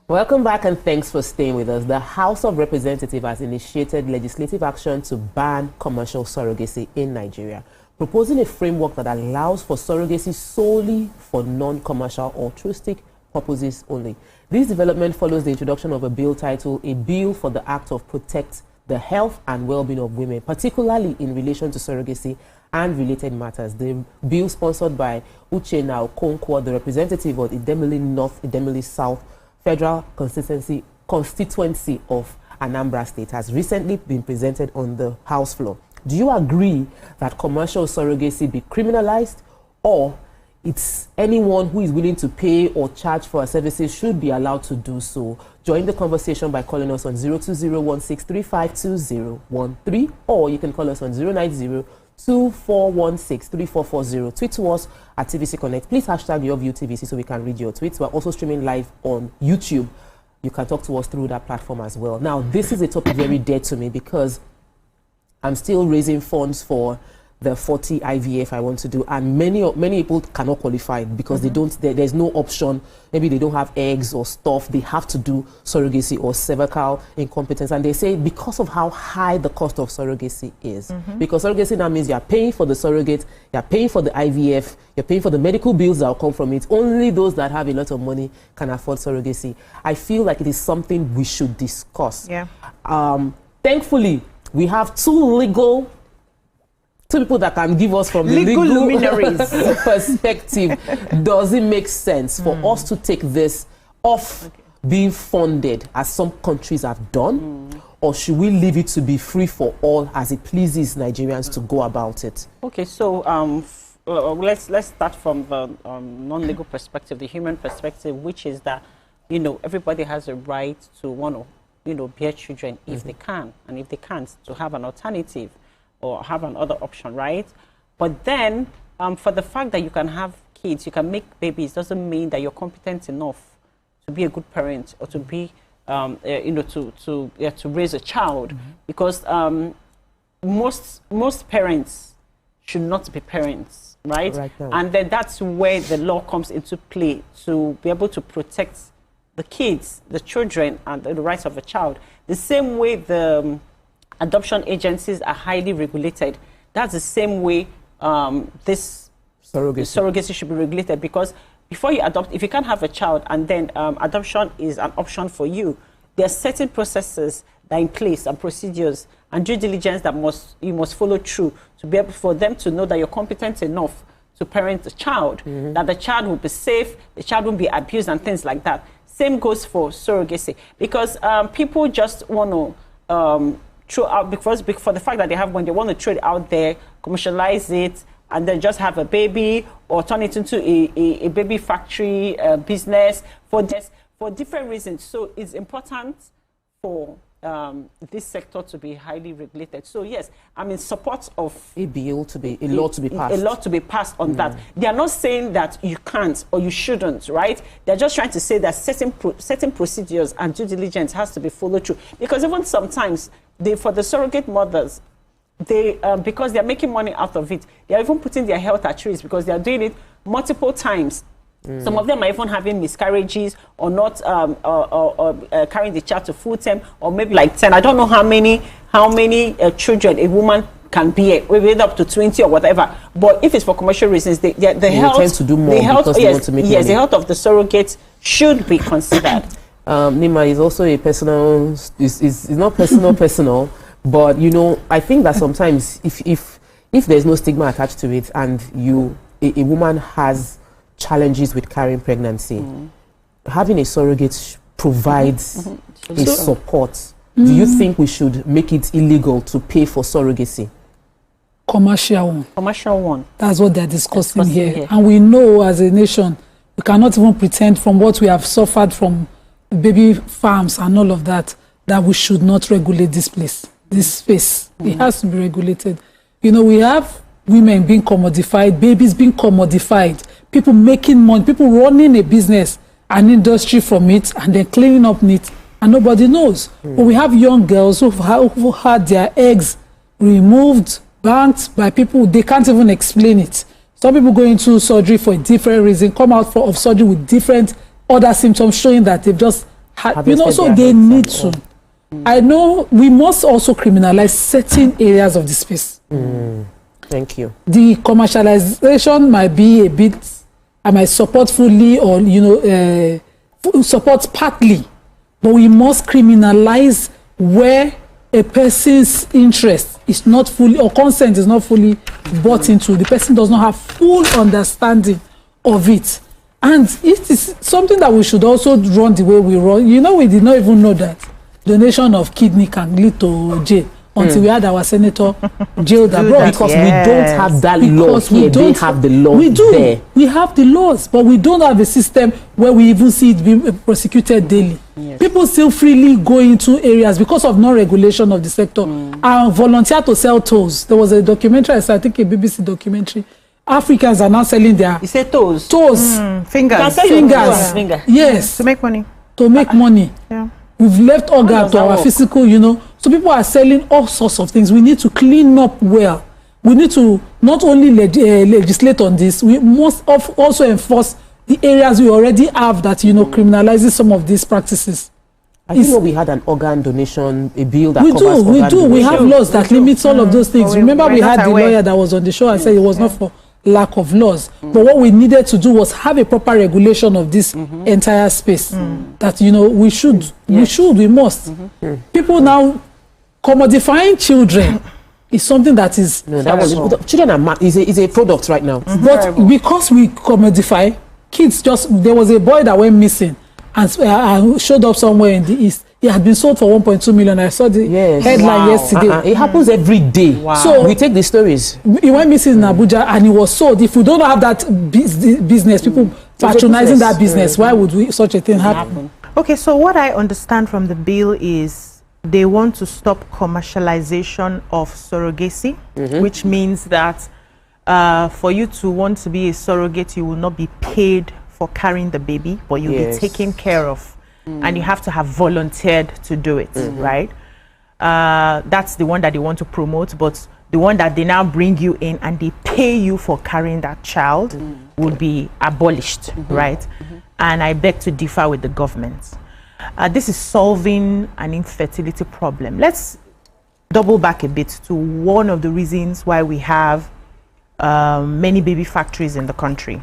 Welcome back and thanks for staying with us. The House of Representatives has initiated legislative action to ban commercial surrogacy in Nigeria, proposing a framework that allows for surrogacy solely for non-commercial altruistic purposes only. This development follows the introduction of a bill titled A Bill for the Act of Protect the Health and Well-being of Women, particularly in relation to surrogacy and related matters. The bill, sponsored by Uchenna Okonkwo, the representative of Idemili North, Idemili South Federal Constituency of Anambra State, has recently been presented on the House floor. Do you agree that commercial surrogacy be criminalized, or it's anyone who is willing to pay or charge for our services should be allowed to do so? Join the conversation by calling us on 02016352013, or you can call us on 09024163440. Tweet to us at TVC Connect. Please hashtag your view TVC so we can read your tweets. We're also streaming live on YouTube. You can talk to us through that platform as well. Now, this is a topic very dear to me because I'm still raising funds for the 40 IVF I want to do, and many people cannot qualify because they don't. There's no option. Maybe they don't have eggs or stuff. They have to do surrogacy or cervical incompetence, and they say because of how high the cost of surrogacy is. Because surrogacy now means you're paying for the surrogate, you're paying for the IVF, you're paying for the medical bills that will come from it. Only those that have a lot of money can afford surrogacy. I feel like it is something we should discuss. Yeah. Thankfully, we have two people that can give us from the legal luminaries perspective. Does it make sense for us to take this off being funded as some countries have done, or should we leave it to be free for all as it pleases Nigerians to go about it? Okay, so let's start from the non-legal perspective, the human perspective, which is that everybody has a right to want to bear children if they can, and if they can't, to have an alternative or have another option, right? But then, for the fact that you can have kids, you can make babies, doesn't mean that you're competent enough to be a good parent or to be, to raise a child, because most parents should not be parents, right? And then that's where the law comes into play to be able to protect the kids, the children, and the rights of a child. The same way the adoption agencies are highly regulated, that's the same way this surrogacy should be regulated, because before you adopt, if you can't have a child and then adoption is an option for you, there are certain processes that are in place and procedures and due diligence that you must follow through to be able for them to know that you're competent enough to parent the child, that the child will be safe, the child won't be abused and things like that. Same goes for surrogacy, because people just want to throw out, because for the fact that they have, when they want to throw it out there, commercialize it, and then just have a baby or turn it into a baby factory business for different reasons. So it's important for this sector to be highly regulated. So yes, I'm in support of a bill to be, a law to be passed. A law to be passed on that. They are not saying that you can't or you shouldn't, right? They're just trying to say that certain procedures and due diligence has to be followed through. Because even sometimes, for the surrogate mothers, because they're making money out of it, they're even putting their health at risk because they're doing it multiple times. Some of them are even having miscarriages or not carrying the child to full term, or maybe like 10. I don't know how many children a woman can bear, maybe up to 20 or whatever. But if it's for commercial reasons, the health tend to do more because they want to make money. The health of the surrogates should be considered. NEMA is also a personal. It's not personal, but I think that sometimes if if there's no stigma attached to it, and a woman has challenges with carrying pregnancy, having a surrogate provides a support. Do you think we should make it illegal to pay for surrogacy? Commercial one. Commercial one. That's what they're discussing here. And we know as a nation, we cannot even pretend from what we have suffered from baby farms and all of that, that we should not regulate this place, this space. It has to be regulated. You know, we have women being commodified, babies being commodified, people making money, people running a business, an industry from it, and then cleaning up it, and nobody knows. But we have young girls who had their eggs removed, banked by people, they can't even explain it. Some people go into surgery for a different reason, come out of surgery with different other symptoms showing that they've just had, you know, so they need to. I know we must also criminalize certain areas of the space. Thank you. The commercialization might be a bit, I might support fully or, you know, support partly, but we must criminalize where a person's interest is not fully, or consent is not fully bought into. The person does not have full understanding of it. And it is something that we should also run the way we run. You know, we did not even know that donation of kidney can lead to jail until we had our senator jailed abroad. Because we don't have that law here. They have the law there. We have the laws, but we don't have a system where we even see it being prosecuted daily. People still freely go into areas because of non-regulation of the sector and volunteer to sell toes. There was a documentary, I think a BBC documentary. Africans are now selling their... You say toes? Toes. Fingers. Fingers. Yes. To make money. To make money. Yeah. We've left organ to our physical, you know. So people are selling all sorts of things. We need to clean up well. We need to not only legislate on this, we must also enforce the areas we already have that, you know, criminalizes some of these practices. I think we had an organ donation, a bill that covers organ donation. We have laws that limit all of those things. Remember, we had the lawyer that was on the show and said it was not for lack of laws. But what we needed to do was have a proper regulation of this entire space. That, you know, we must. People now commodifying children is something that is... No, that was, children is a product right now. But because we commodify, kids there was a boy that went missing and showed up somewhere in the East. He had been sold for 1.2 million. I saw the headline yesterday. It happens every day. So we take the stories. He went missing in Abuja and he was sold. If we don't have that business, people patronizing that business, why would such a thing happen? Okay, so what I understand from the bill is they want to stop commercialization of surrogacy, which means that for you to want to be a surrogate, you will not be paid for carrying the baby, but you'll be taken care of. And you have to have volunteered to do it, right? That's the one that they want to promote, but the one that they now bring you in and they pay you for carrying that child will be abolished, right? And I beg to differ with the government. This is solving an infertility problem. Let's double back a bit to one of the reasons why we have many baby factories in the country.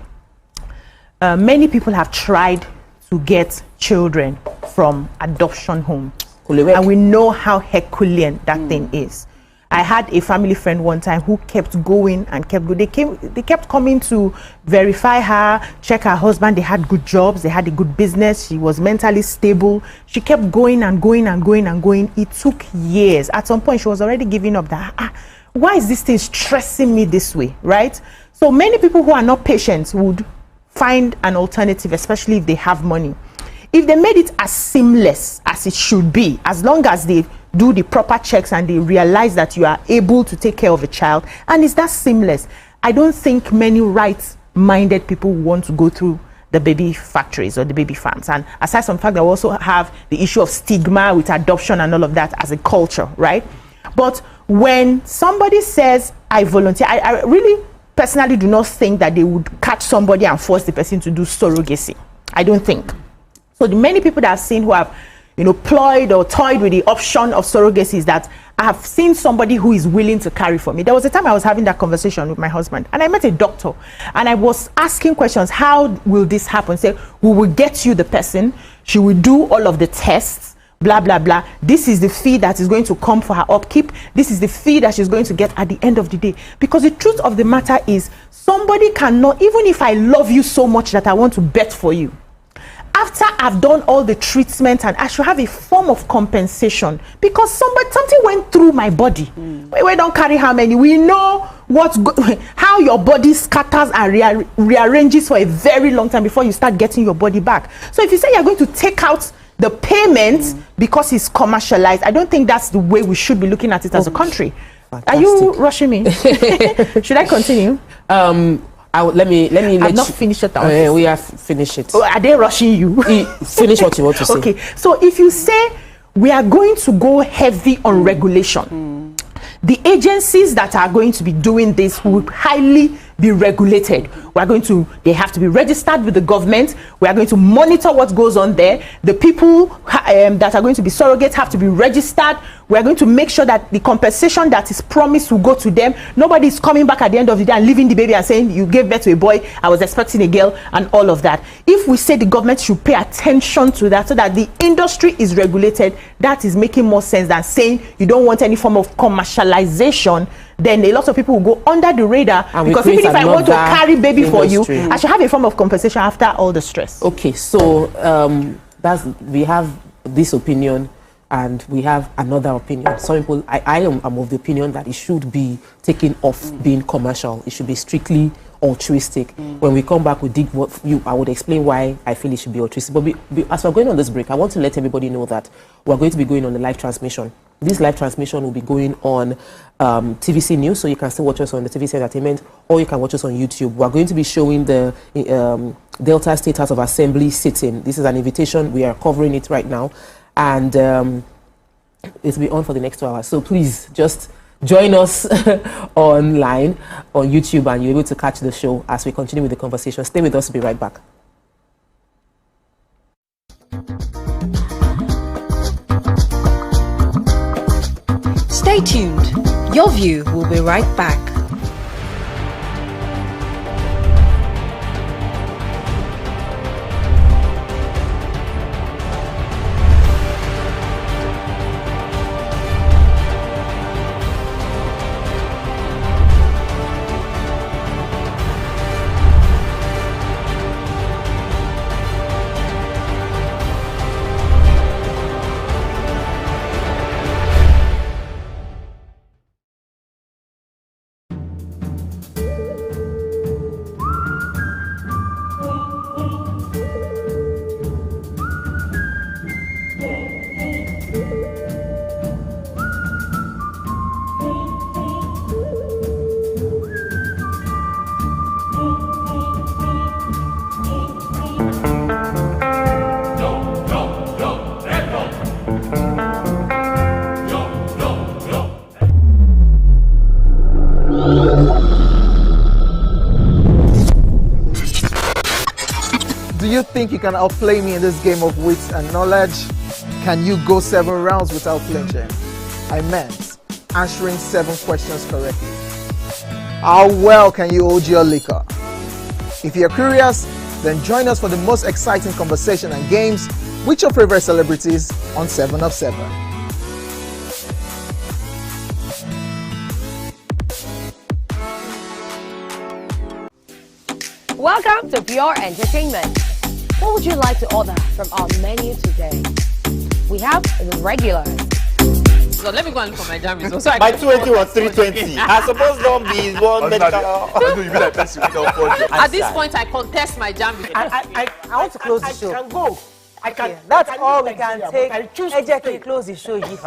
Many people have tried to get children from adoption homes, and we know how Herculean that thing is. I had a family friend one time who kept going and kept going. They kept coming to verify her, check her husband. They had good jobs, they had a good business, she was mentally stable. She kept going and going and going and going. It took years. At some point she was already giving up that why is this thing stressing me this way, right? So many people who are not patient would find an alternative, especially if they have money. If they made it as seamless as it should be, as long as they do the proper checks and they realize that you are able to take care of a child, and it's that seamless, I don't think many right-minded people want to go through the baby factories or the baby farms. And aside from the fact that we also have the issue of stigma with adoption and all of that as a culture, right? But when somebody says, I volunteer, I really personally do not think that they would catch somebody and force the person to do surrogacy. I don't think. So the many people that I've seen who have, you know, ployed or toyed with the option of surrogacy is that I have seen somebody who is willing to carry for me. There was a time I was having that conversation with my husband and I met a doctor and I was asking questions. How will this happen? Say, we will get you the person. She will do all of the tests. blah blah blah. This is the fee that is going to come for her upkeep. This is the fee that she's going to get at the end of the day. Because the truth of the matter is, somebody cannot, even if I love you so much that I want to bet for you, after I've done all the treatment, and I should have a form of compensation because something went through my body. We don't carry how many. We know how your body scatters and rearranges for a very long time before you start getting your body back. So if you say you're going to take out the payment because it's commercialized, I don't think that's the way we should be looking at it as a country. Fantastic. Are you rushing me? Should I continue? Let me. I've not finished it. We have finished it. Oh, are they rushing you? Finish what you want to say. Okay, so if you say we are going to go heavy on regulation, the agencies that are going to be doing this will highly be regulated. They have to be registered with the government. We are going to monitor what goes on there. The people that are going to be surrogates have to be registered. We are going to make sure that the compensation that is promised will go to them. Nobody is coming back at the end of the day and leaving the baby and saying, you gave birth to a boy, I was expecting a girl, and all of that. If we say the government should pay attention to that so that the industry is regulated, that is making more sense than saying you don't want any form of commercialization. Then a lot of people will go under the radar, because even if I want to carry baby for you, I should have a form of compensation after all the stress. Okay, so we have this opinion and we have another opinion. Some people, I am of the opinion that it should be taken off being commercial. It should be strictly altruistic. When we come back, I would explain why I feel it should be altruistic. But as we're going on this break, I want to let everybody know that we're going to be going on a live transmission. This live transmission will be going on TVC News, so you can still watch us on the TVC Entertainment, or you can watch us on YouTube. We're going to be showing the Delta State House of Assembly sitting. This is an invitation. We are covering it right now, and it will be on for the next 2 hours. So please just join us online on YouTube, and you're able to catch the show as we continue with the conversation. Stay with us. We'll be right back. Stay tuned. Your View will be right back. Do you think you can outplay me in this game of wits and knowledge? Can you go 7 rounds without flinching? I meant answering 7 questions correctly. How well can you hold your liquor? If you're curious, then join us for the most exciting conversation and games with your favorite celebrities on 7 of 7. Welcome to Pure Entertainment. What would you like to order from our menu today? We have the regular. So let me go and look for my jammies. So My 20 was 320. I suppose don't be one medical. At this point, I contest my jammies. I want to close the show. I can go. I can. That's all we can take. Ejeki, close the show. Ladies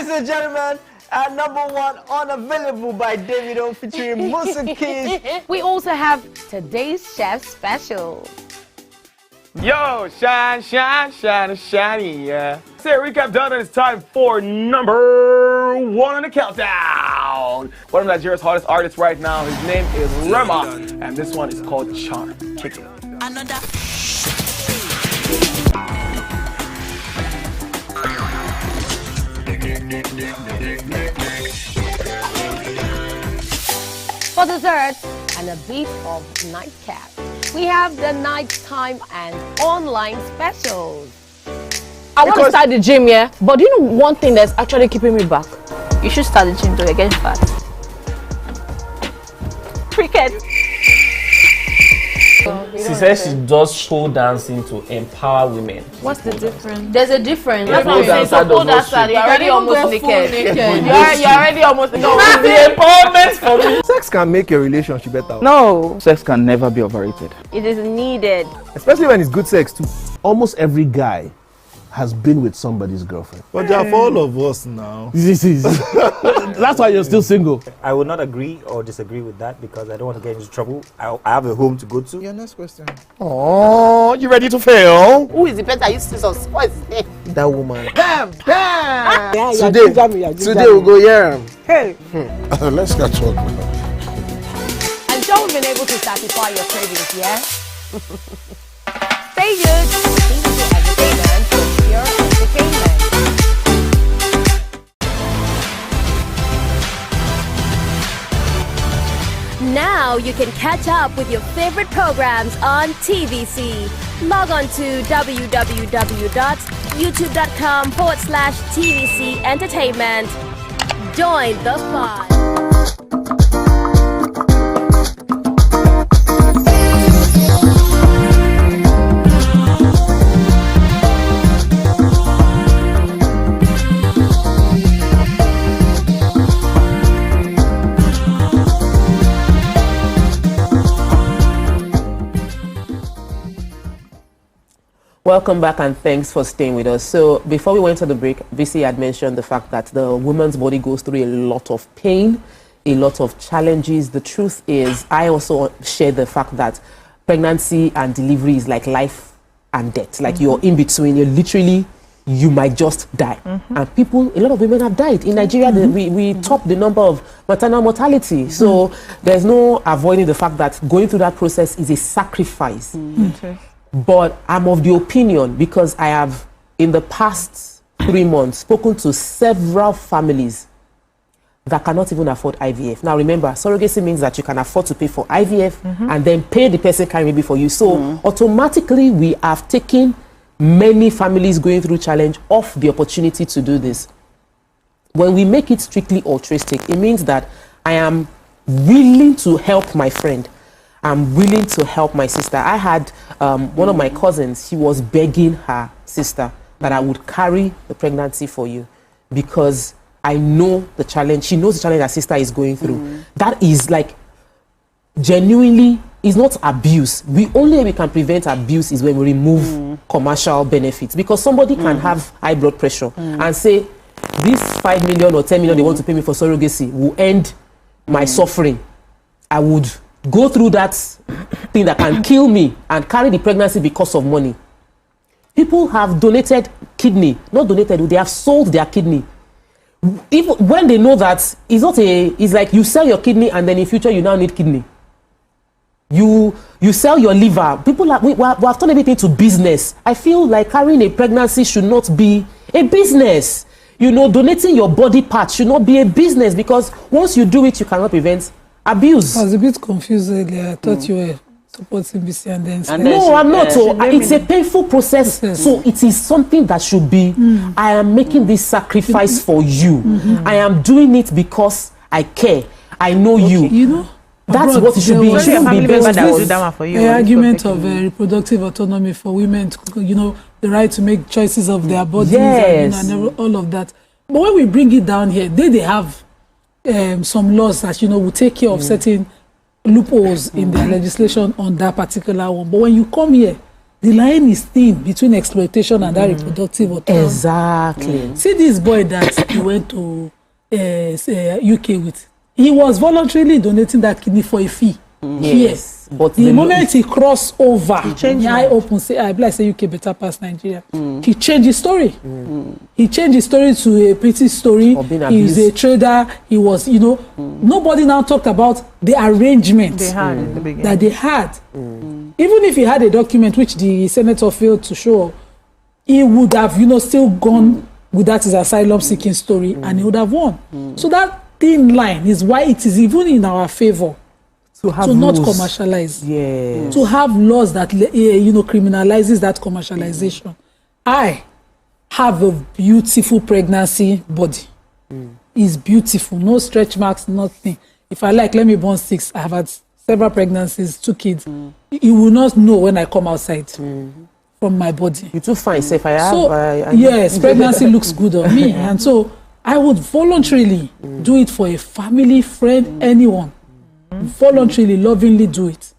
and gentlemen, at number 1, Unavailable by Davido featuring Musa Keys. We also have today's chef special. Yo, shiny, yeah. Say recap done, and it's time for number 1 on the countdown. One of Nigeria's hottest artists right now, his name is NEMA, and this one is called Charm. Kick it. Another. For dessert and a bit of nightcap, we have the nighttime and online specials. I want to start the gym, yeah. But do you know one thing that's actually keeping me back? You should start the gym to get fat. Cricket. She says she does pole dancing to empower women. What's the difference? There's a difference. Yeah, pole dancer does not strip. You're already almost naked. You're already almost naked. No, it's the empowerment for me. Sex can make a relationship better. No, sex can never be overrated. It is needed. Especially when it's good sex too. Almost every guy has been with somebody's girlfriend. But they are for all of us now. This is. That's why you're still single. I would not agree or disagree with that because I don't want to get into trouble. I have a home to go to. Your next question. Oh, you ready to fail? Who is the better? You scissors. What is it? That woman. Damn! Yeah, Today we'll go here. Hey! Let's catch up. And don't been able to satisfy your cravings, yeah? Stay good. Entertainment for pure entertainment. Now you can catch up with your favorite programs on TVC. Log on to www.youtube.com/TVC Entertainment. Join the fun. Welcome back and thanks for staying with us. So before we went to the break, VC had mentioned the fact that the woman's body goes through a lot of pain, a lot of challenges. The truth is, I also share the fact that pregnancy and delivery is like life and death. Like you're in between, you're literally, you might just die. And people, a lot of women have died. In Nigeria, we top the number of maternal mortality. So there's no avoiding the fact that going through that process is a sacrifice. But I'm of the opinion, because I have, in the past 3 months, spoken to several families that cannot even afford IVF. Now remember, surrogacy means that you can afford to pay for IVF and then pay the person carrying baby for you. So automatically we have taken many families going through challenge off the opportunity to do this. When we make it strictly altruistic, it means that I am willing to help my friend. I'm willing to help my sister. I had one of my cousins, she was begging her sister that I would carry the pregnancy for you because I know the challenge. She knows the challenge her sister is going through. That is like, genuinely, is not abuse. We can prevent abuse is when we remove commercial benefits, because somebody can have high blood pressure and say, this 5 million or 10 million they want to pay me for surrogacy will end my suffering. I would go through that thing that can kill me and carry the pregnancy because of money. People have donated kidney, not donated, they have sold their kidney. Even when they know that it's like you sell your kidney and then in future you now need kidney. You sell your liver. People we have turned everything to business. I feel like carrying a pregnancy should not be a business. You know, donating your body parts should not be a business, because once you do it, you cannot prevent abuse. I was a bit confused earlier. I thought you were supporting BC and then... No, I'm not. It's a painful process. So it is something that should be, I am making this sacrifice for you. I am doing it because I care. I know you. You know? That's what it should be. It shouldn't be based on the argument of reproductive autonomy for women, you know, the right to make choices of their bodies and all of that. But when we bring it down here, they have some laws that, you know, will take care of certain loopholes in their legislation on that particular one. But when you come here, the line is thin between exploitation and that reproductive autonomy. Exactly. See this boy that he went to UK with. He was voluntarily donating that kidney for a fee. Yes. But the moment he crossed over, the eye open, say, I like say UK better pass Nigeria. He changed his story. He changed his story to a pretty story. He's a trader. He was, you know, nobody now talked about the arrangement they had in the beginning. that they had. Even if he had a document which the senator failed to show, he would have, you know, still gone with that his asylum seeking story and he would have won. So that thin line is why it is even in our favor to not commercialize. To have laws that you know, criminalizes that commercialization. I have a beautiful pregnancy body. It's beautiful, no stretch marks, nothing. If I like, let me born 6. I have had several pregnancies, 2 kids. You will not know when I come outside from my body. You too fine, safe. Yes, pregnancy looks good on me. And so I would voluntarily do it for a family, friend, anyone. Voluntarily, lovingly do it.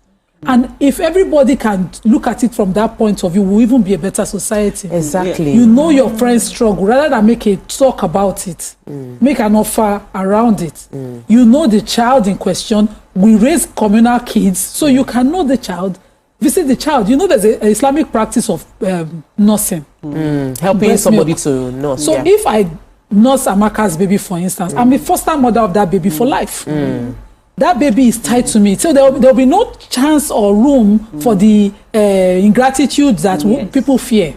And if everybody can look at it from that point of view, we'll even be a better society. Exactly. You know your friend's struggle, rather than make a talk about it, make an offer around it. You know the child in question. We raise communal kids, so you can know the child, visit the child. You know there's an Islamic practice of nursing. Helping somebody to nurse. So if I nurse Amaka's baby, for instance, I'm the first-time mother of that baby for life. That baby is tied to me. So there'll be no chance or room for the ingratitude that people fear.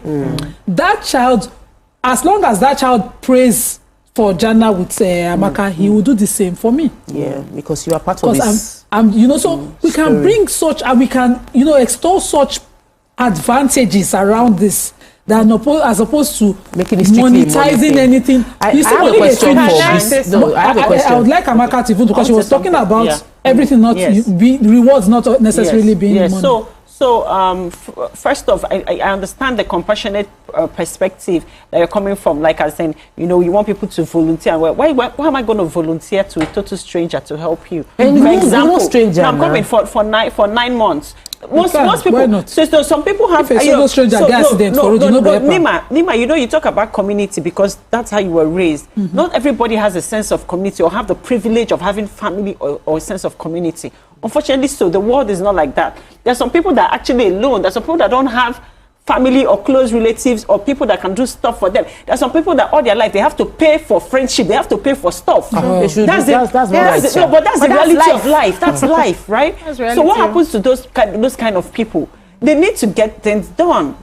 That child, as long as that child prays for Jannah with Amaka, he will do the same for me. Yeah, because you are part of this. So we can bring such, and we can, extol such advantages around this. As opposed to monetizing anything. I have a question for I would like Amaka to vote, because she was talking about everything rewards not necessarily being money. So first off, I understand the compassionate perspective that you're coming from. Like I was saying, you want people to volunteer. Why am I going to volunteer to a total stranger to help you? For example, stranger, I'm coming for 9 months. Most people. Why not? So some people have. If a stranger accident for road, Nima, you talk about community because that's how you were raised. Not everybody has a sense of community or have the privilege of having family or a sense of community. Unfortunately, so the world is not like that. There are some people that are actually alone. There are some people that don't have family or close relatives or people that can do stuff for them. There are some people that all their life they have to pay for friendship. They have to pay for stuff. That's the reality of life. That's life, right? So what happens to those kind of people? They need to get things done.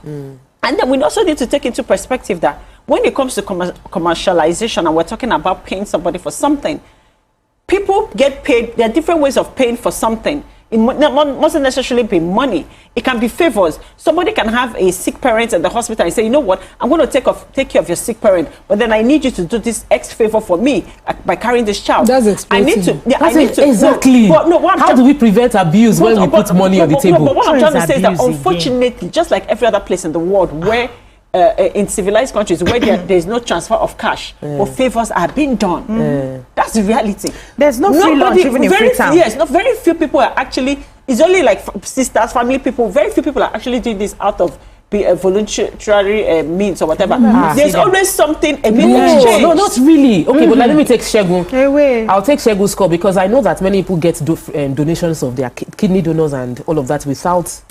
And then we also need to take into perspective that when it comes to commercialization and we're talking about paying somebody for something, people get paid. There are different ways of paying for something. It mustn't necessarily be money. It can be favors. Somebody can have a sick parent at the hospital and say, you know what, I'm going to take care of your sick parent, but then I need you to do this X favor for me by carrying this child. That's exploiting. Exactly. How do we prevent abuse when we put money on the table? But what I'm trying to say is that unfortunately, just like every other place in the world where in civilized countries where there is no transfer of cash or favors are being done. That's the reality. There's no free lunch even in Freetown. Yes, very few people are actually, it's only like sisters, family people, very few people are actually doing this out of voluntary means or whatever. There's always something, a minimum exchange. No, not really. Okay, but let me take Shegun. I'll take Shegun's call because I know that many people get donations of their kidney donors and all of that without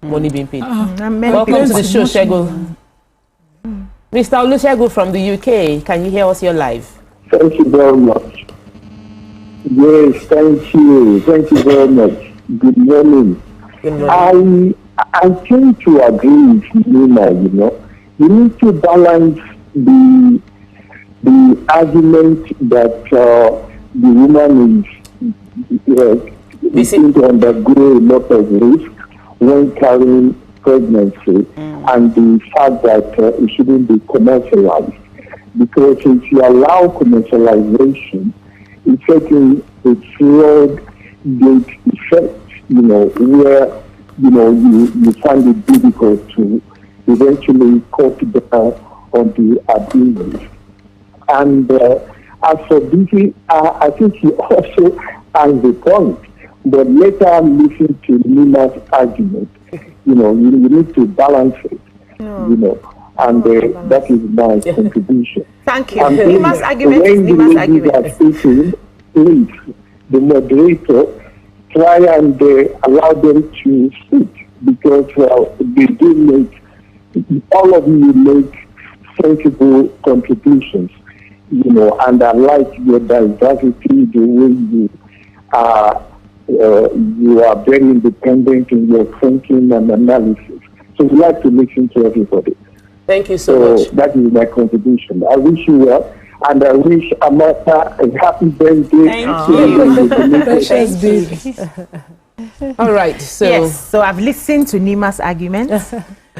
money being paid. Welcome to the show, Shegun. Mr. Olusegun from the UK, can you hear us? You're live. Thank you very much. Yes, thank you. Thank you very much. Good morning. I tend to agree with Nima, You need to balance the argument that the woman is going to undergo a lot of risk when carrying pregnancy and the fact that it shouldn't be commercialized. Because if you allow commercialization, it's taking a floodgate effect, where, you find it difficult to eventually cut down on the abuse. And as for Dizzy, I think he also has the point. But later listen to Nima's argument. You need to balance it, and that is my contribution. Thank you. Nima's argument is Nima's argument. Please, the moderator, try and allow them to speak, because they do make, all of you make sensible contributions, and I like your diversity, the way you are. You are very independent in your thinking and analysis. So we like to listen to everybody. Thank you so much. That is my contribution. I wish you well, and I wish Amaka a happy birthday. Thank you. All right. So I've listened to Nima's arguments.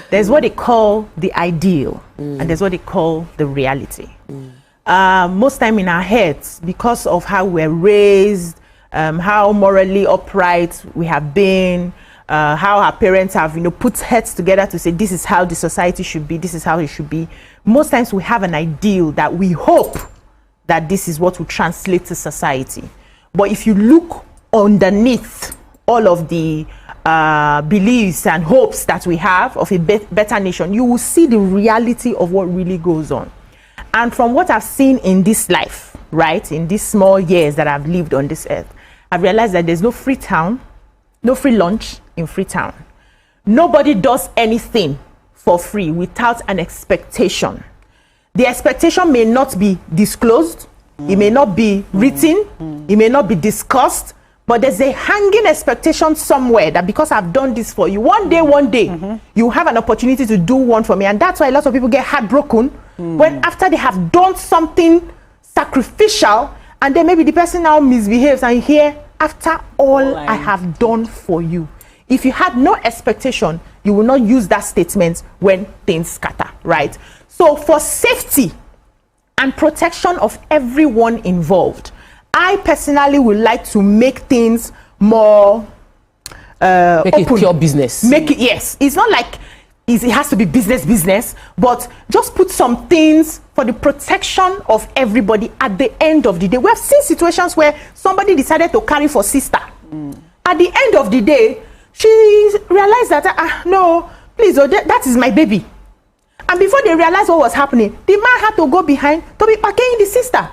There's what they call the ideal, and there's what they call the reality. Most time in our heads, because of how we're raised, how morally upright we have been, how our parents have, put heads together to say this is how the society should be, this is how it should be. Most times we have an ideal that we hope that this is what will translate to society. But if you look underneath all of the beliefs and hopes that we have of a better nation, you will see the reality of what really goes on. And from what I've seen in this life, right, in these small years that I've lived on this earth, I've realized that there's no free town, no free lunch in Freetown. Nobody does anything for free without an expectation. The expectation may not be disclosed, it may not be written, it may not be discussed, but there's a hanging expectation somewhere that because I've done this for you, one day, you have an opportunity to do one for me. And that's why a lot of people get heartbroken when after they have done something sacrificial, and then maybe the person now misbehaves, and you hear, after all I have done for you. If you had no expectation, you will not use that statement when things scatter, right? So for safety and protection of everyone involved, I personally would like to make things more make open. it pure business. Make it, yes. It's not like it has to be business, but just put some things for the protection of everybody at the end of the day. We have seen situations where somebody decided to carry for sister. At the end of the day, she realized that, no, please, that is my baby. And before they realized what was happening, the man had to go behind to be packing the sister.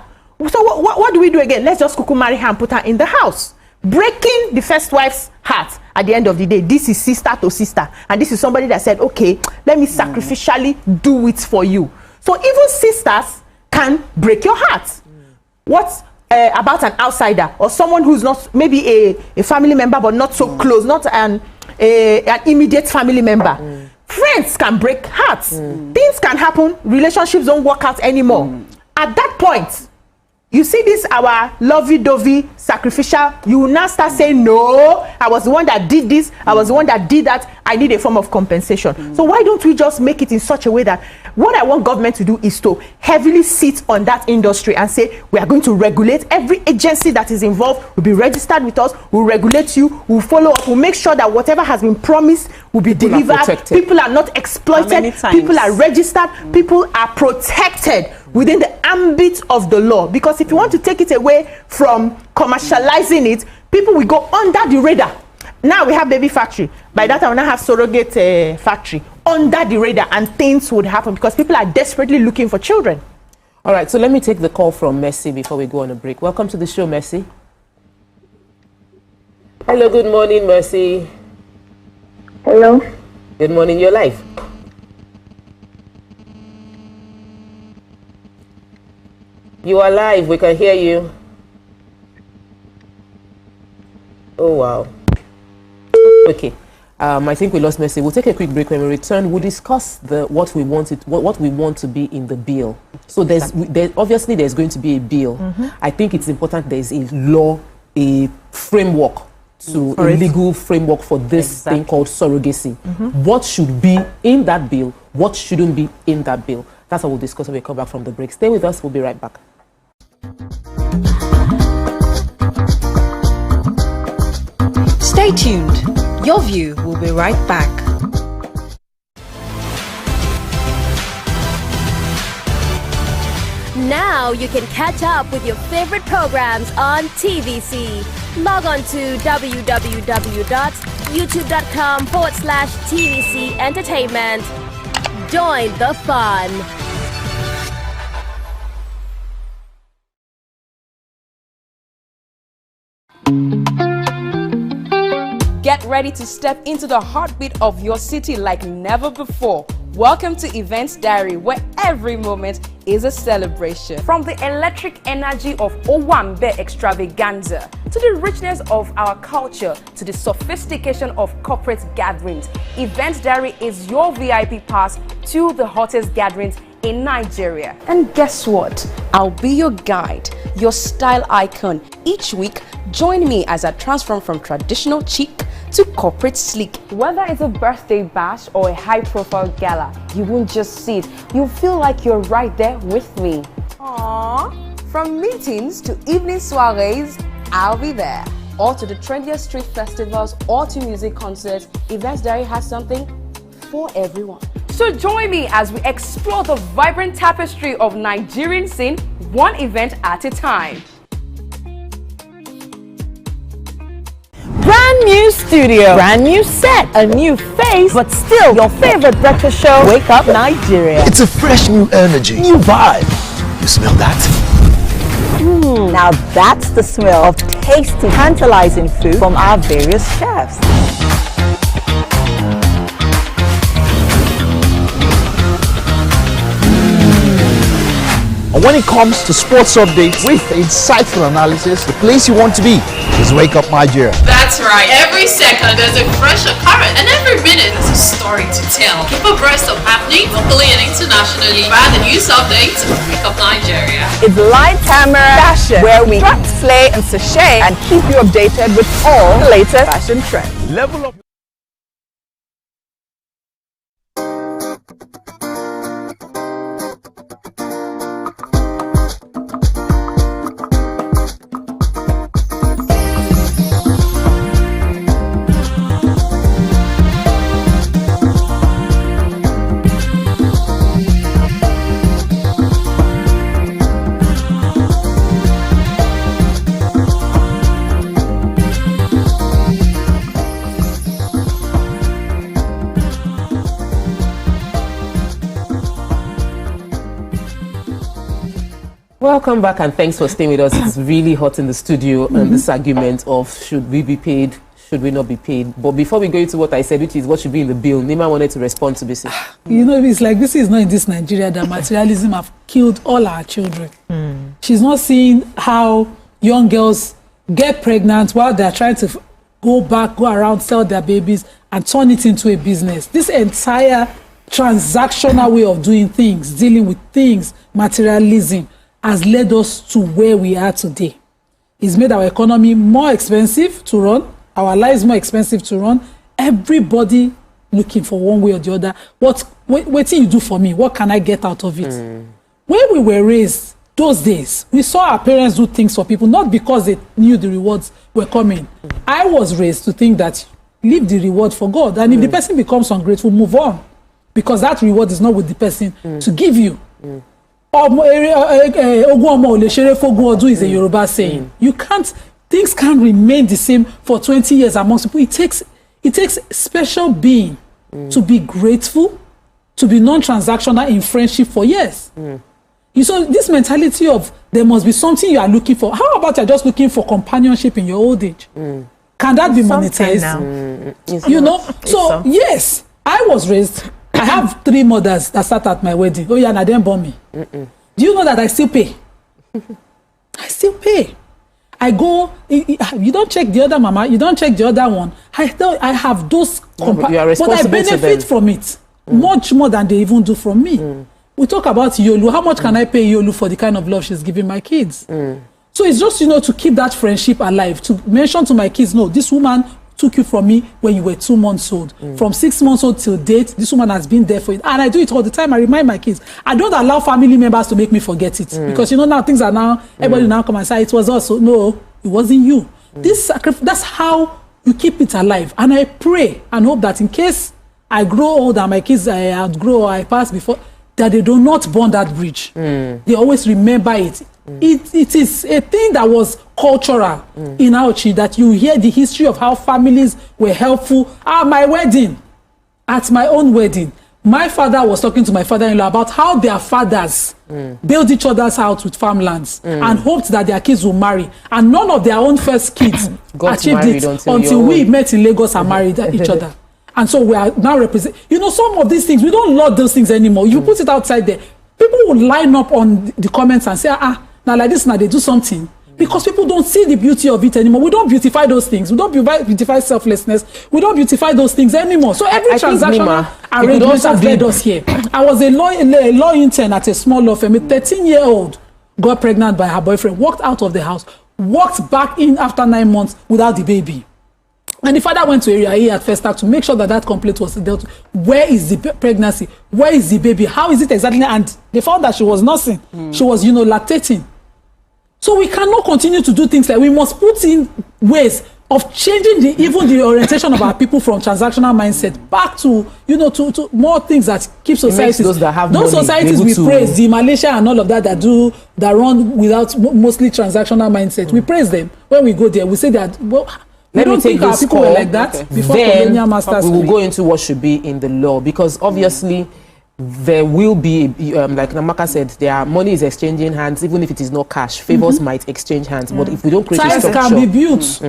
So what do we do again? Let's just marry her and put her in the house. Breaking the first wife's heart. At the end of the day, this is sister to sister. And this is somebody that said, okay, let me sacrificially do it for you. So even sisters can break your heart. What about an outsider or someone who's not maybe a family member but not so close, not an immediate family member? Friends can break hearts. Things can happen. Relationships don't work out anymore. At that point, you see this, our lovey-dovey sacrificial, you will now start saying, no, I was the one that did this, I was the one that did that, I need a form of compensation. So why don't we just make it in such a way that what I want government to do is to heavily sit on that industry and say, we are going to regulate every agency that is involved, will be registered with us, will regulate you, will follow up, will make sure that whatever has been promised will be delivered. People are not exploited, people are registered, people are protected within the ambit of the law. Because if you want to take it away from commercializing it, people will go under the radar. Now we have baby factory. By that time, we now have surrogate factory under the radar, and things would happen because people are desperately looking for children. All right, so let me take the call from Mercy before we go on a break. Welcome to the show, Mercy. Hello, good morning, Mercy. Hello. Good morning, you're live. You are live, we can hear you. Oh, wow. Okay. I think we lost Mercy. We'll take a quick break. When we return, we'll discuss what we want to be in the bill. So obviously there's going to be a bill. I think it's important there's a law, a framework, a legal framework for this thing called surrogacy. What should be in that bill? What shouldn't be in that bill? That's what we'll discuss when we come back from the break. Stay with us. We'll be right back. Stay tuned. Your View will be right back. Now you can catch up with your favorite programs on TVC. Log on to www.youtube.com/TVC Entertainment. Join the fun. Get ready to step into the heartbeat of your city like never before. Welcome to Events Diary, where every moment is a celebration. From the electric energy of Owambe extravaganza, to the richness of our culture, to the sophistication of corporate gatherings, Events Diary is your VIP pass to the hottest gatherings in Nigeria. And guess what? I'll be your guide, your style icon. Each week, join me as I transform from traditional chic to corporate sleek. Whether it's a birthday bash or a high-profile gala, you won't just see it. You'll feel like you're right there with me. Aww. From meetings to evening soirees, I'll be there. Or to the trendiest street festivals or to music concerts, Events Diary has something for everyone. So join me as we explore the vibrant tapestry of Nigerian scene, one event at a time. Brand new studio, brand new set, a new face, but still your favorite breakfast show, Wake Up Nigeria. It's a fresh new energy, new vibe. You smell that? Now that's the smell of tasty, tantalizing food from our various chefs. And when it comes to sports updates with insightful analysis, the place you want to be is Wake Up Nigeria. That's right. Every second there's a fresh occurrence, and every minute there's a story to tell. Keep abreast of happening locally and internationally via the news updates of Wake Up Nigeria. It's light camera fashion, where we cut, slay, and sachet, and keep you updated with all the latest fashion trends. Level up. Welcome back and thanks for staying with us. It's really hot in the studio and this argument of should we be paid, should we not be paid. But before we go into what I said, which is what should be in the bill, NEMA wanted to respond to this. You know, it's like this is not in this Nigeria that materialism have killed all our children. She's not seeing how young girls get pregnant while they're trying to go around, sell their babies and turn it into a business. This entire transactional way of doing things, dealing with things, materialism, has led us to where we are today. It's made our economy more expensive to run, our lives more expensive to run. Everybody looking for one way or the other. What you do for me? What can I get out of it? When we were raised, those days, we saw our parents do things for people, not because they knew the rewards were coming. I was raised to think that leave the reward for God. And if the person becomes ungrateful, move on. Because that reward is not with the person to give you. Is a Yoruba saying. Things can't remain the same for 20 years amongst people. It takes special being to be grateful, to be non-transactional in friendship for years. You saw this mentality of there must be something you are looking for. How about you're just looking for companionship in your old age? Can that be monetized? You know? So yes, I was raised. I have 3 mothers that sat at my wedding. Oh yeah, and I didn't born me. Do you know that I still pay? I still pay. I go, you don't check the other mama, you don't check the other one. I have those, but I benefit from it much more than they even do from me. We talk about Yolu. How much can I pay Yolu for the kind of love she's giving my kids? So it's just, you know, to keep that friendship alive, to mention to my kids, no, this woman took you from me when you were 2 months old. From 6 months old till date, this woman has been there for it. And I do it all the time. I remind my kids. I don't allow family members to make me forget it. Because, you know, now things are now, everybody now come and say, it was also, no, it wasn't you. This sacrifice, that's how you keep it alive. And I pray and hope that in case I grow old and my kids outgrow or I pass before, that they do not burn that bridge. They always remember it. It is a thing that was cultural in Auchi, that you hear the history of how families were helpful. At my wedding, at my own wedding, my father was talking to my father-in-law about how their fathers built each other's house with farmlands and hoped that their kids will marry. And none of their own first kids achieved it until we met in Lagos and married each other. And so we are now represent. You know, some of these things, we don't love those things anymore. You put it outside there, people will line up on the comments and say, now like this, now they do something. Because people don't see the beauty of it anymore. We don't beautify those things. We don't beautify selflessness. We don't beautify those things anymore. So every transactional arrangement has led us here. I was a law intern at a small law firm. A 13-year-old got pregnant by her boyfriend, walked out of the house, walked back in after 9 months without the baby. And the father went to area A at first to make sure that that complaint was dealt with. Where is the pregnancy? Where is the baby? How is it exactly? And they found that she was nursing. She was, lactating. So we cannot continue to do things like we must put in ways of changing even the orientation of our people from transactional mindset back to, to more things that keep societies. Those that have those money, societies we praise, the Malaysia and all of that that run without mostly transactional mindset. We praise them. When we go there, we say that, well, we don't think our people were like that before colonial masters. We will go into what should be in the law, because obviously there will be, like Namaka said, money is exchanging hands, even if it is not cash. Favors might exchange hands, but if we don't create a structure, can be built. It's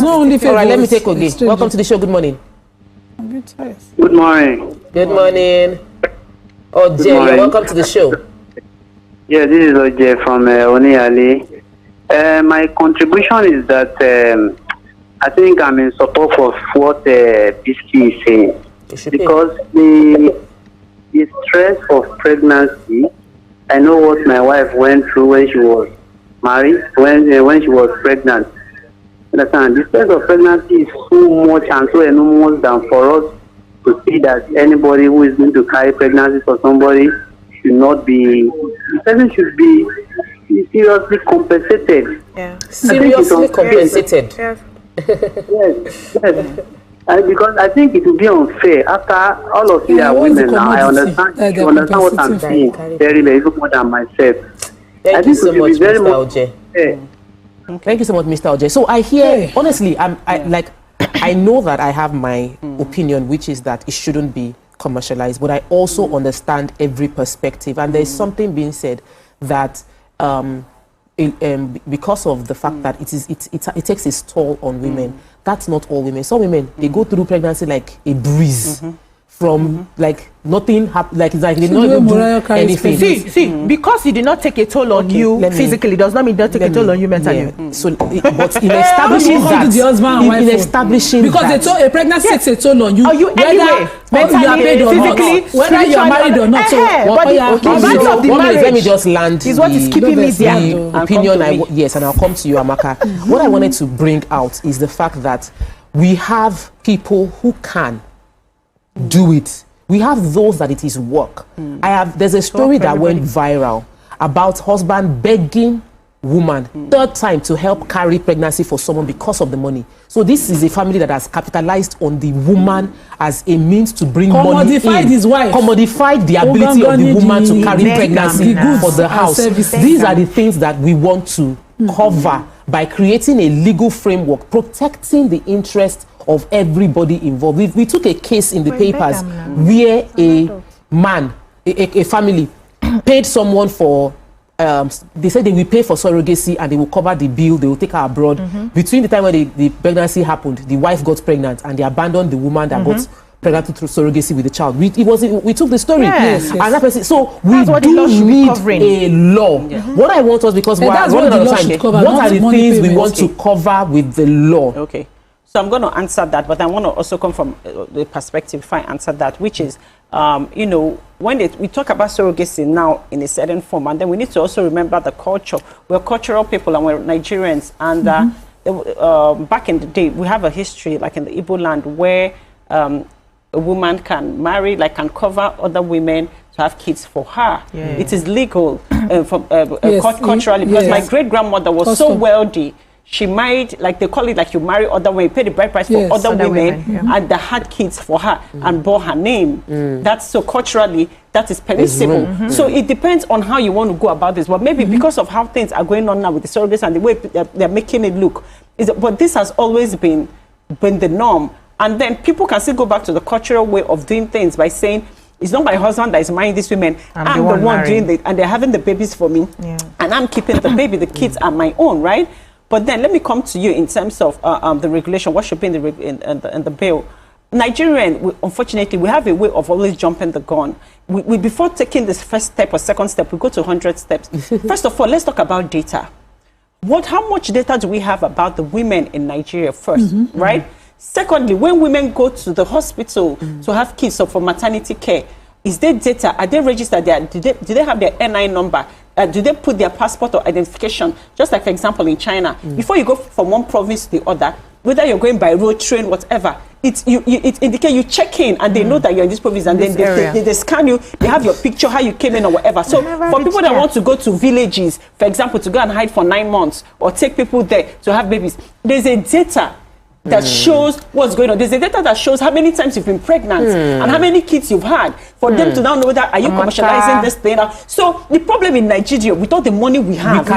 not only favors. All right, let me take Oge. Welcome to the show. Good morning. Good morning. Good morning. Oje, welcome to the show. Yeah, this is Oje from Oniali. My contribution is that I think I'm in support of what Bisky is saying, because the stress of pregnancy, I know what my wife went through when she was married, when she was pregnant. Understand? The stress of pregnancy is so much and so enormous than for us to see that anybody who is going to carry pregnancy for somebody should not be, the person should be seriously compensated. Yeah. Seriously compensated. Yes. Yes. Because I think it would be unfair after all of you are women now. I understand. You understand what I'm saying very, very more than myself. Thank you so much, Mr. Oje. Thank you so much, Mr. Oje. So I hear, honestly, I know that I have my opinion, which is that it shouldn't be commercialized, but I also understand every perspective. And there is something being said that because of the fact that it takes its toll on women. That's not all women. Some women, they go through pregnancy like a breeze. From like nothing happened, like it's like they don't even do anything. See, because it did not take a toll on you physically, does not mean it doesn't take a toll on you mentally. So, but in establishing that, in establishing because a pregnancy takes a toll on you, whether you are paid or not, whether you are married or not. So, let me just land is what is keeping me there. Opinion, yes, and I'll come to you, Amaka. What I wanted to bring out is the fact that we have people who can do it. We have those that it is work. There's a story that went viral about husband begging woman third time to help carry pregnancy for someone because of the money. So this is a family that has capitalized on the woman as a means to bring money in. His wife. Commodified the ability of the woman to carry pregnancy for the house. These are the things that we want to cover by creating a legal framework protecting the interest of everybody involved. We took a case in the papers where a man, a family, paid someone for, they said they will pay for surrogacy and they will cover the bill, they will take her abroad. Between the time when the pregnancy happened, the wife got pregnant and they abandoned the woman that got pregnant through surrogacy with the child. We took the story. Yes. And that person, so we do need a law. What I want us, because we're running out of time, what are the things we want to cover with the law? Okay. So I'm going to answer that, but I want to also come from the perspective if I answer that, which is, when we talk about surrogacy now in a certain form, and then we need to also remember the culture. We're cultural people and we're Nigerians. And back in the day, we have a history, like in the Igbo land, where a woman can marry, can cover other women to have kids for her. Yeah. It is legal culturally, because my great-grandmother was so wealthy. She married, they call it you marry other women, pay the bride price for other women, and they had kids for her and bore her name. That's so culturally, that is permissible. So it depends on how you want to go about this. But maybe because of how things are going on now with the surrogates and the way they're making it look, but this has always been the norm. And then people can still go back to the cultural way of doing things by saying, it's not my husband that is marrying these women. I'm the one doing it, and they're having the babies for me, and I'm keeping the baby. The kids are my own, right? But then let me come to you in terms of the regulation. What should be in the bill? Nigerian, unfortunately, we have a way of always jumping the gun. We before taking this first step or second step, we go to 100 steps. First of all, let's talk about data. How much data do we have about the women in Nigeria first, right? Secondly, when women go to the hospital to have kids or for maternity care, is their data, are they registered there? Do they have their NI number? Do they put their passport or identification? Just like, for example, in China, before you go from one province to the other, whether you're going by road, train, whatever, it indicates you check in and they know that you're in this province, and then they scan you, they have your picture, how you came in or whatever. So for people that want to go to villages, for example, to go and hide for 9 months or take people there to have babies, there's a data that shows what's going on. There's a data that shows how many times you've been pregnant and how many kids you've had for them to now know that are you commercializing this thing. So the problem in Nigeria, with all the money we have,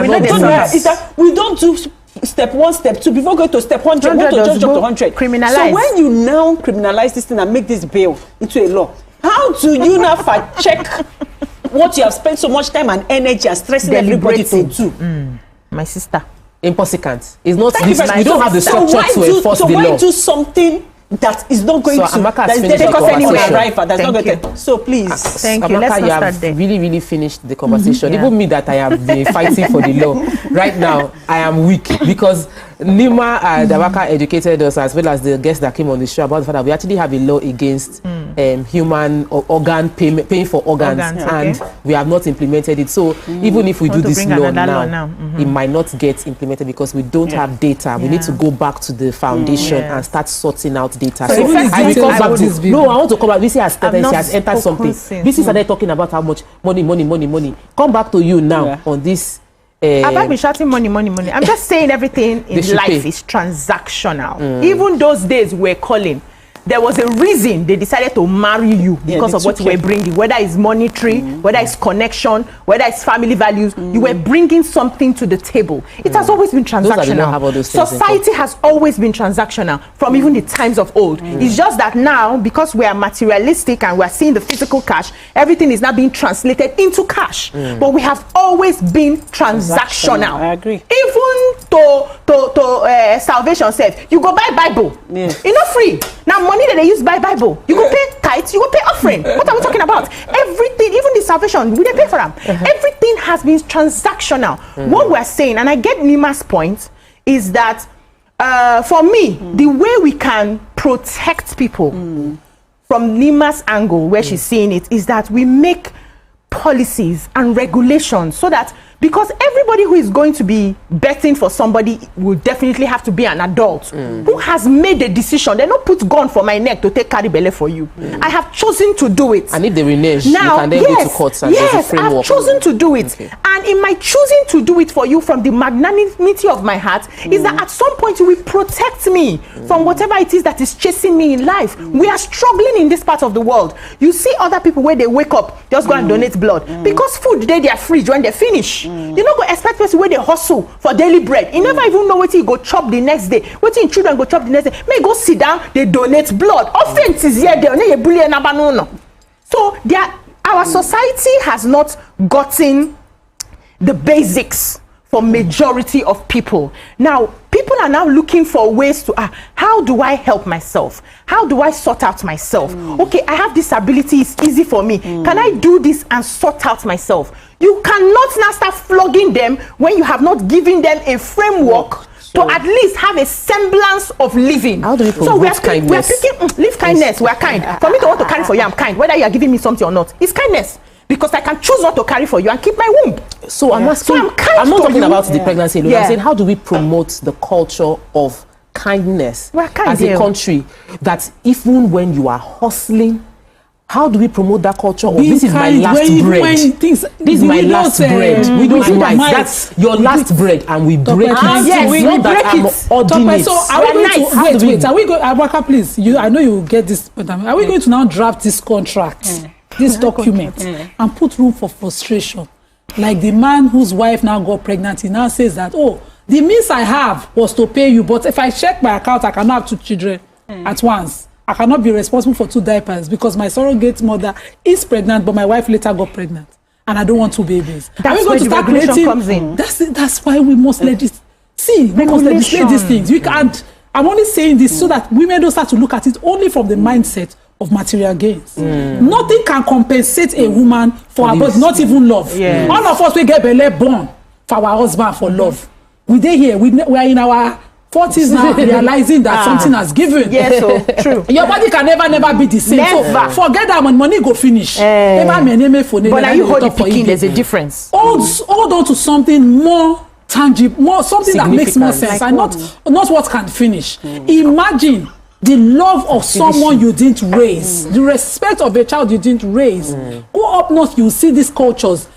is that we don't do step 1, step 2 before going to step 100. Want to just jump to 100. Criminalize. So when you now criminalize this thing and make this bill into a law, how do you now check what you have spent so much time and energy and stressing everybody to do? My sister. Impossible. It's not this, we don't have the structure to enforce the law. So why do something that is not going to take us anywhere? So please. Thank you. Amaka, you have really finished the conversation. Even me that I have been fighting for the law. Right now, I am weak because NEMA and Amaka educated us, as well as the guests that came on the show, about the fact that we actually have a law against human organ paying for organs, and we have not implemented it. So even if we do this law now, it might not get implemented because we don't have data. We need to go back to the foundation and start sorting out data. So I want to come back. Bisi has started, she has entered something. Bisi started talking about how much money. Come back to you now on this. I've been shouting money. I'm just saying everything in life is transactional. Even those days we're calling, there was a reason they decided to marry you because of what you were bringing, whether it's monetary, whether it's connection, whether it's family values. You were bringing something to the table. It has always been transactional. Society has always been transactional from even the times of old. It's just that now, because we are materialistic and we are seeing the physical cash, everything is now being translated into cash. But we have always been transactional. I agree. Even to salvation says, you go buy Bible. It's not free. Now money that they use buy Bible, you go pay tithes, you go pay offering. What are we talking about? Everything, even the salvation, we didn't pay for them. Everything has been transactional. What we're saying, and I get Nima's point, is that for me, the way we can protect people from Nima's angle, where she's seeing it, is that we make policies and regulations so that, because everybody who is going to be betting for somebody will definitely have to be an adult who has made a decision. They don't put gun for my neck to take carry belle for you. I have chosen to do it. And if they renege, now, you can then go to court and there's a framework. I've chosen to do it. And in my choosing to do it for you from the magnanimity of my heart is that at some point you will protect me from whatever it is that is chasing me in life. We are struggling in this part of the world. You see other people where they wake up, just go and donate blood. Because food they their fridge when they finish. You don't go expect person where they hustle for daily bread. You never even know what you go chop the next day. What in children go chop the next day. May go sit down, they donate blood. Offense is here, so our society has not gotten the basics for majority of people. Now, people are now looking for ways to, how do I help myself? How do I sort out myself? Okay, I have this ability, it's easy for me. Can I do this and sort out myself? You cannot now start flogging them when you have not given them a framework to at least have a semblance of living. How do we promote kindness? We are picking, live kindness, we are kind. For me to want to carry for you, I'm kind. Whether you are giving me something or not, it's kindness. Because I can choose not to carry for you and keep my womb. So I'm asking, I'm not talking about the pregnancy alone. I'm saying, how do we promote the culture of kindness as a country, that even when you are hustling, how do we promote that culture of this is my last bread? This is my last bread. We don't that's your last bread and we break it. Yes, we break it. So are we going to wait? Are we going, Abaka, please? I know you will get this, but are we going to now draft this contract, this document, and put room for frustration? Like the man whose wife now got pregnant, he now says that, the means I have was to pay you, but if I check my account, I cannot have 2 children at once. I cannot be responsible for 2 diapers because my surrogate mother is pregnant, but my wife later got pregnant, and I don't want 2 babies. That's where the regulation comes in. That's why we must legislate. We must legislate these things. We can't. I'm only saying this so that women don't start to look at it only from the mindset of material gains. Nothing can compensate a woman for her body, not even love. All of us we get belly born for our husband for love. We there here. We are in our 40s now realizing that something has given. Yes, so true. Your body can never be the same. Never. So forget that when money go finish. But now you hold the picking, there's a difference. Hold on to something more tangible, more something that makes more sense, and not what can finish. Imagine the love of someone you didn't raise, the respect of a child you didn't raise. Go up north, you see these cultures.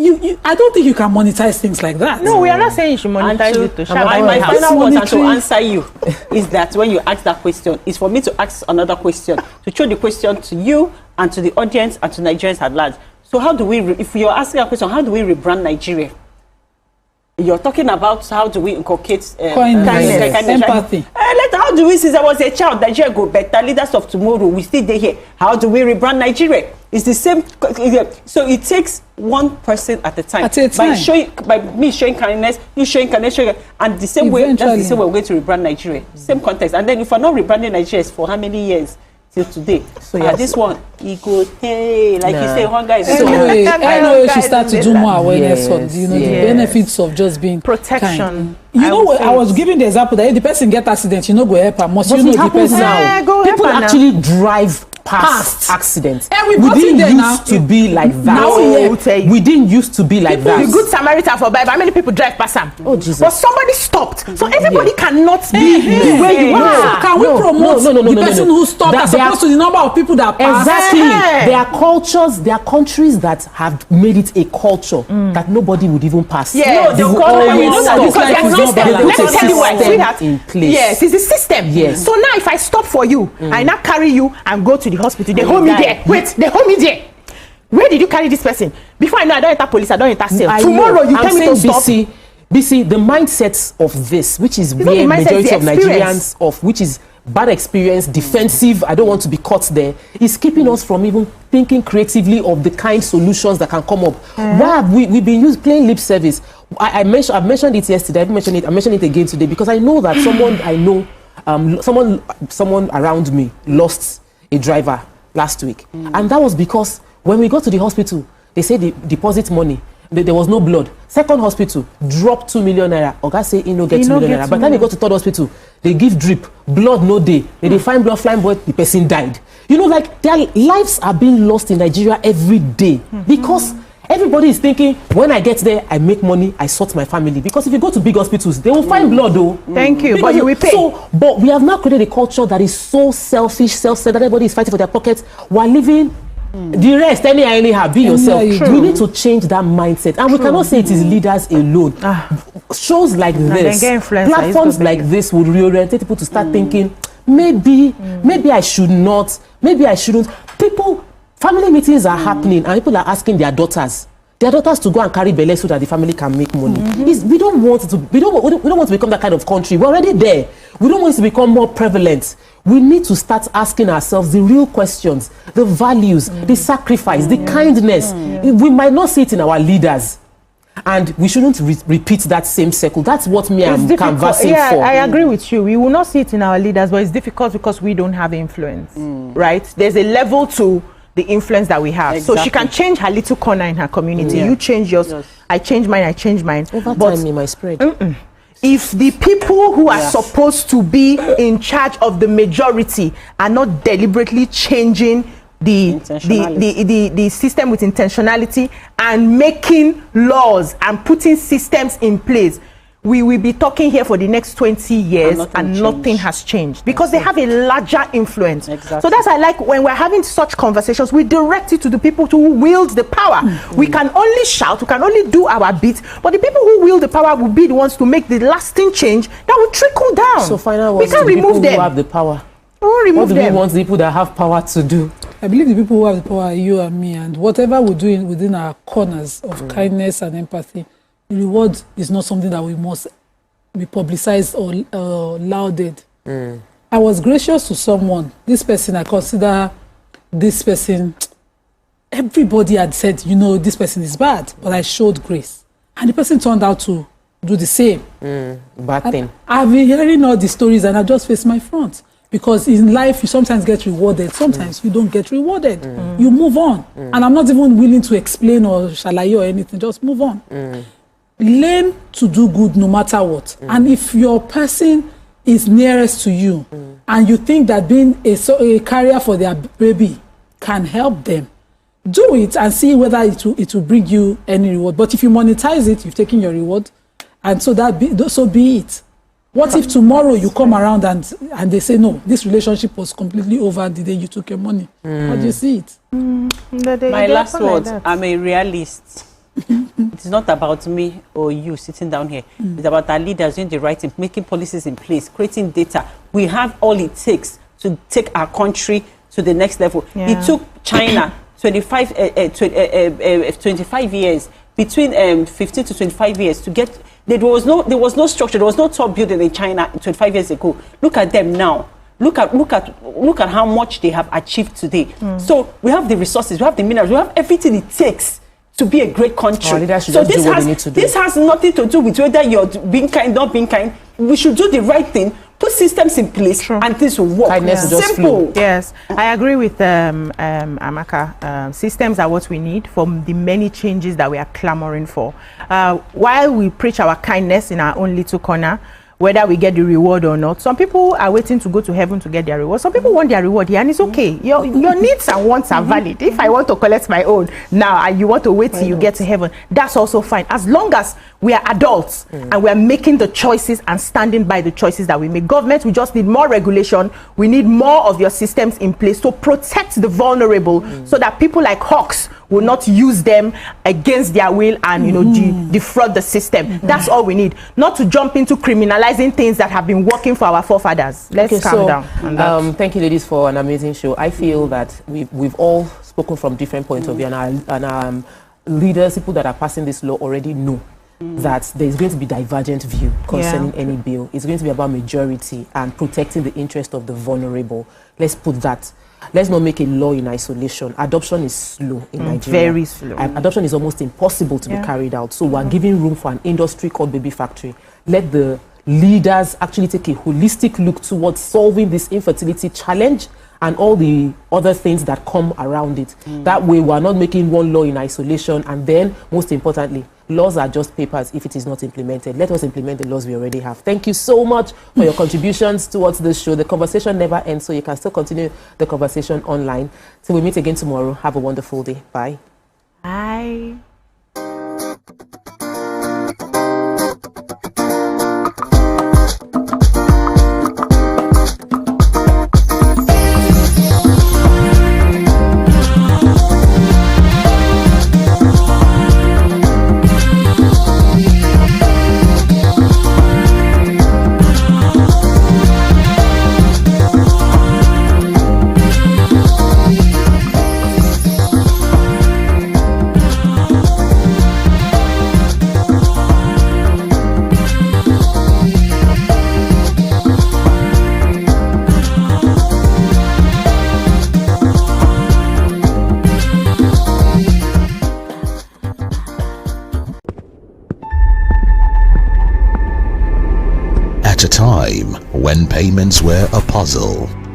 I don't think you can monetize things like that. No, we are not saying you should monetize it to share. My final words to answer you is that when you ask that question, is for me to ask another question, to throw the question to you and to the audience and to Nigerians at large. So how do we, if you're asking a question, how do we rebrand Nigeria? You're talking about how do we inculcate kindness, empathy. How do we, since I was a child, Nigeria go better, leaders of tomorrow, we still there here. How do we rebrand Nigeria? It's the same. So it takes one person at a time. By me showing kindness, you showing kindness, and the same way, that's the same way we're going to rebrand Nigeria. Same context. And then if we're not rebranding Nigeria for how many years? Till today. So this one, he goes, hey, like you say, one guy is I know you should start to do more awareness on the benefits of just being protection. Kind. You know, I was giving the example that if the person get accident, you know, go help her. Must you know the person now? People actually drive past accidents. We didn't used to be like that. We didn't used to be like that. The good Samaritan for Bible. How many people drive past them? Oh Jesus! But somebody stopped. So everybody cannot be the way you are. Can we promote the person who stopped as opposed to the number of people that pass? Exactly. There are cultures, there are countries that have made it a culture that nobody would even pass. Yeah, they will always stop. Let me tell you why. Sweetheart, in place. Yes, it's the system. Yes. So now if I stop for you, I now carry you and go to the hospital. They hold me there. Wait, they hold me there. Where did you carry this person? Before I know, I don't enter police, I don't enter cell. Tomorrow you tell me to stop. BC, the mindsets of this, which is where majority of Nigerians which is bad experience, defensive, I don't want to be caught there, is keeping us from even thinking creatively of the kind solutions that can come up. Why have we've been playing lip service? I've mentioned it yesterday, I mentioned it again today, because I know that someone around me lost a driver last week. And that was because when we got to the hospital, they said they deposit money. There was no blood. Second hospital, drop 2 million naira. Oga say he no get 2 million naira. By the time they go to third hospital, they give drip. Blood no day. They find blood flying, but the person died. You know, like their lives are being lost in Nigeria every day because everybody is thinking, when I get there, I make money, I sort my family. Because if you go to big hospitals, they will find blood though. Thank you, but you will pay. But we have now created a culture that is so selfish, self-centered, that everybody is fighting for their pockets while living the rest, anyhow, be yourself. We need to change that mindset. And we cannot say it is leaders alone. Shows like this, platforms like this would reorientate people to start thinking, maybe I should not, maybe I shouldn't. Family meetings are happening and people are asking their daughters to go and carry belle so that the family can make money. We don't want to become that kind of country. We're already there. We don't want it to become more prevalent. We need to start asking ourselves the real questions, the values, the sacrifice, the kindness. We might not see it in our leaders. And we shouldn't repeat that same circle. That's what me I'm canvassing for. I agree with you. We will not see it in our leaders, but it's difficult because we don't have influence, right? There's a level to the influence that we have. Exactly. So she can change her little corner in her community. You change yours. Yes. I change mine. Over time, it might spread. If the people who are supposed to be in charge of the majority are not deliberately changing the system with intentionality and making laws and putting systems in place, we will be talking here for the next 20 years and nothing has changed because they have a larger influence. Exactly. So that's why I like when we're having such conversations, we direct it to the people who wield the power. We can only shout, we can only do our bit, but the people who wield the power will be the ones to make the lasting change that will trickle down. So final words, we can't remove them. Who have the power. What do we want the people that have power to do? I believe the people who have the power are you and me, and whatever we're doing within our corners of kindness and empathy, the reward is not something that we must be publicized or lauded. I was gracious to someone. This person, I consider this person, everybody had said, you know, this person is bad, but I showed grace. And the person turned out to do the same. Bad thing. I've been hearing all the stories and I just face my front. Because in life, you sometimes get rewarded. Sometimes you don't get rewarded. You move on. And I'm not even willing to explain or shalaye or anything. Just move on. learn to do good no matter what. And if your person is nearest to you and you think that being a carrier for their baby can help them, do it and see whether it will bring you any reward. But if you monetize it, you've taken your reward, and so be it. What if tomorrow you come around and they say, no, this relationship was completely over the day you took your money? How do you see it? My last words, I'm a realist. It's not about me or you sitting down here. It's about our leaders doing the right thing, making policies in place, creating data. We have all it takes to take our country to the next level. It took China 25 years, between 15 to 25 years to get. There was no structure. There was no top building in China 25 years ago. Look at them now. Look at how much they have achieved today. So we have the resources, we have the minerals, we have everything it takes to be a great country. So this has nothing to do with whether you're being kind, not being kind. We should do the right thing, put systems in place, and this will work. Simple. Yes, I agree with Amaka. Systems are what we need for the many changes that we are clamoring for. While we preach our kindness in our own little corner, whether we get the reward or not, some people are waiting to go to heaven to get their reward. Some people want their reward here, and it's okay. Your needs and wants are valid. If I want to collect my own now and you want to wait till you get to heaven, that's also fine. As long as we are adults and we are making the choices and standing by the choices that we make. Government, we just need more regulation. We need more of your systems in place to protect the vulnerable so that people like hawks will not use them against their will and defraud the system. That's all we need. Not to jump into criminalizing things that have been working for our forefathers. Let's calm down. Thank you, ladies, for an amazing show. I feel that we've all spoken from different points of view, and leaders, people that are passing this law already know that there's going to be divergent view concerning any bill. It's going to be about majority and protecting the interest of the vulnerable. Let's put that. Let's not make a law in isolation. Adoption is slow in Nigeria. Very slow. Adoption is almost impossible to be carried out. So we're giving room for an industry called Baby Factory. Let the leaders actually take a holistic look towards solving this infertility challenge and all the other things that come around it. That way we're not making one law in isolation, and then most importantly, laws are just papers if it is not implemented. Let us implement the laws we already have. Thank you so much for your contributions towards this show. The conversation never ends, so you can still continue the conversation online. Till we meet again tomorrow, have a wonderful day. Bye. Bye. At a time when payments were a puzzle,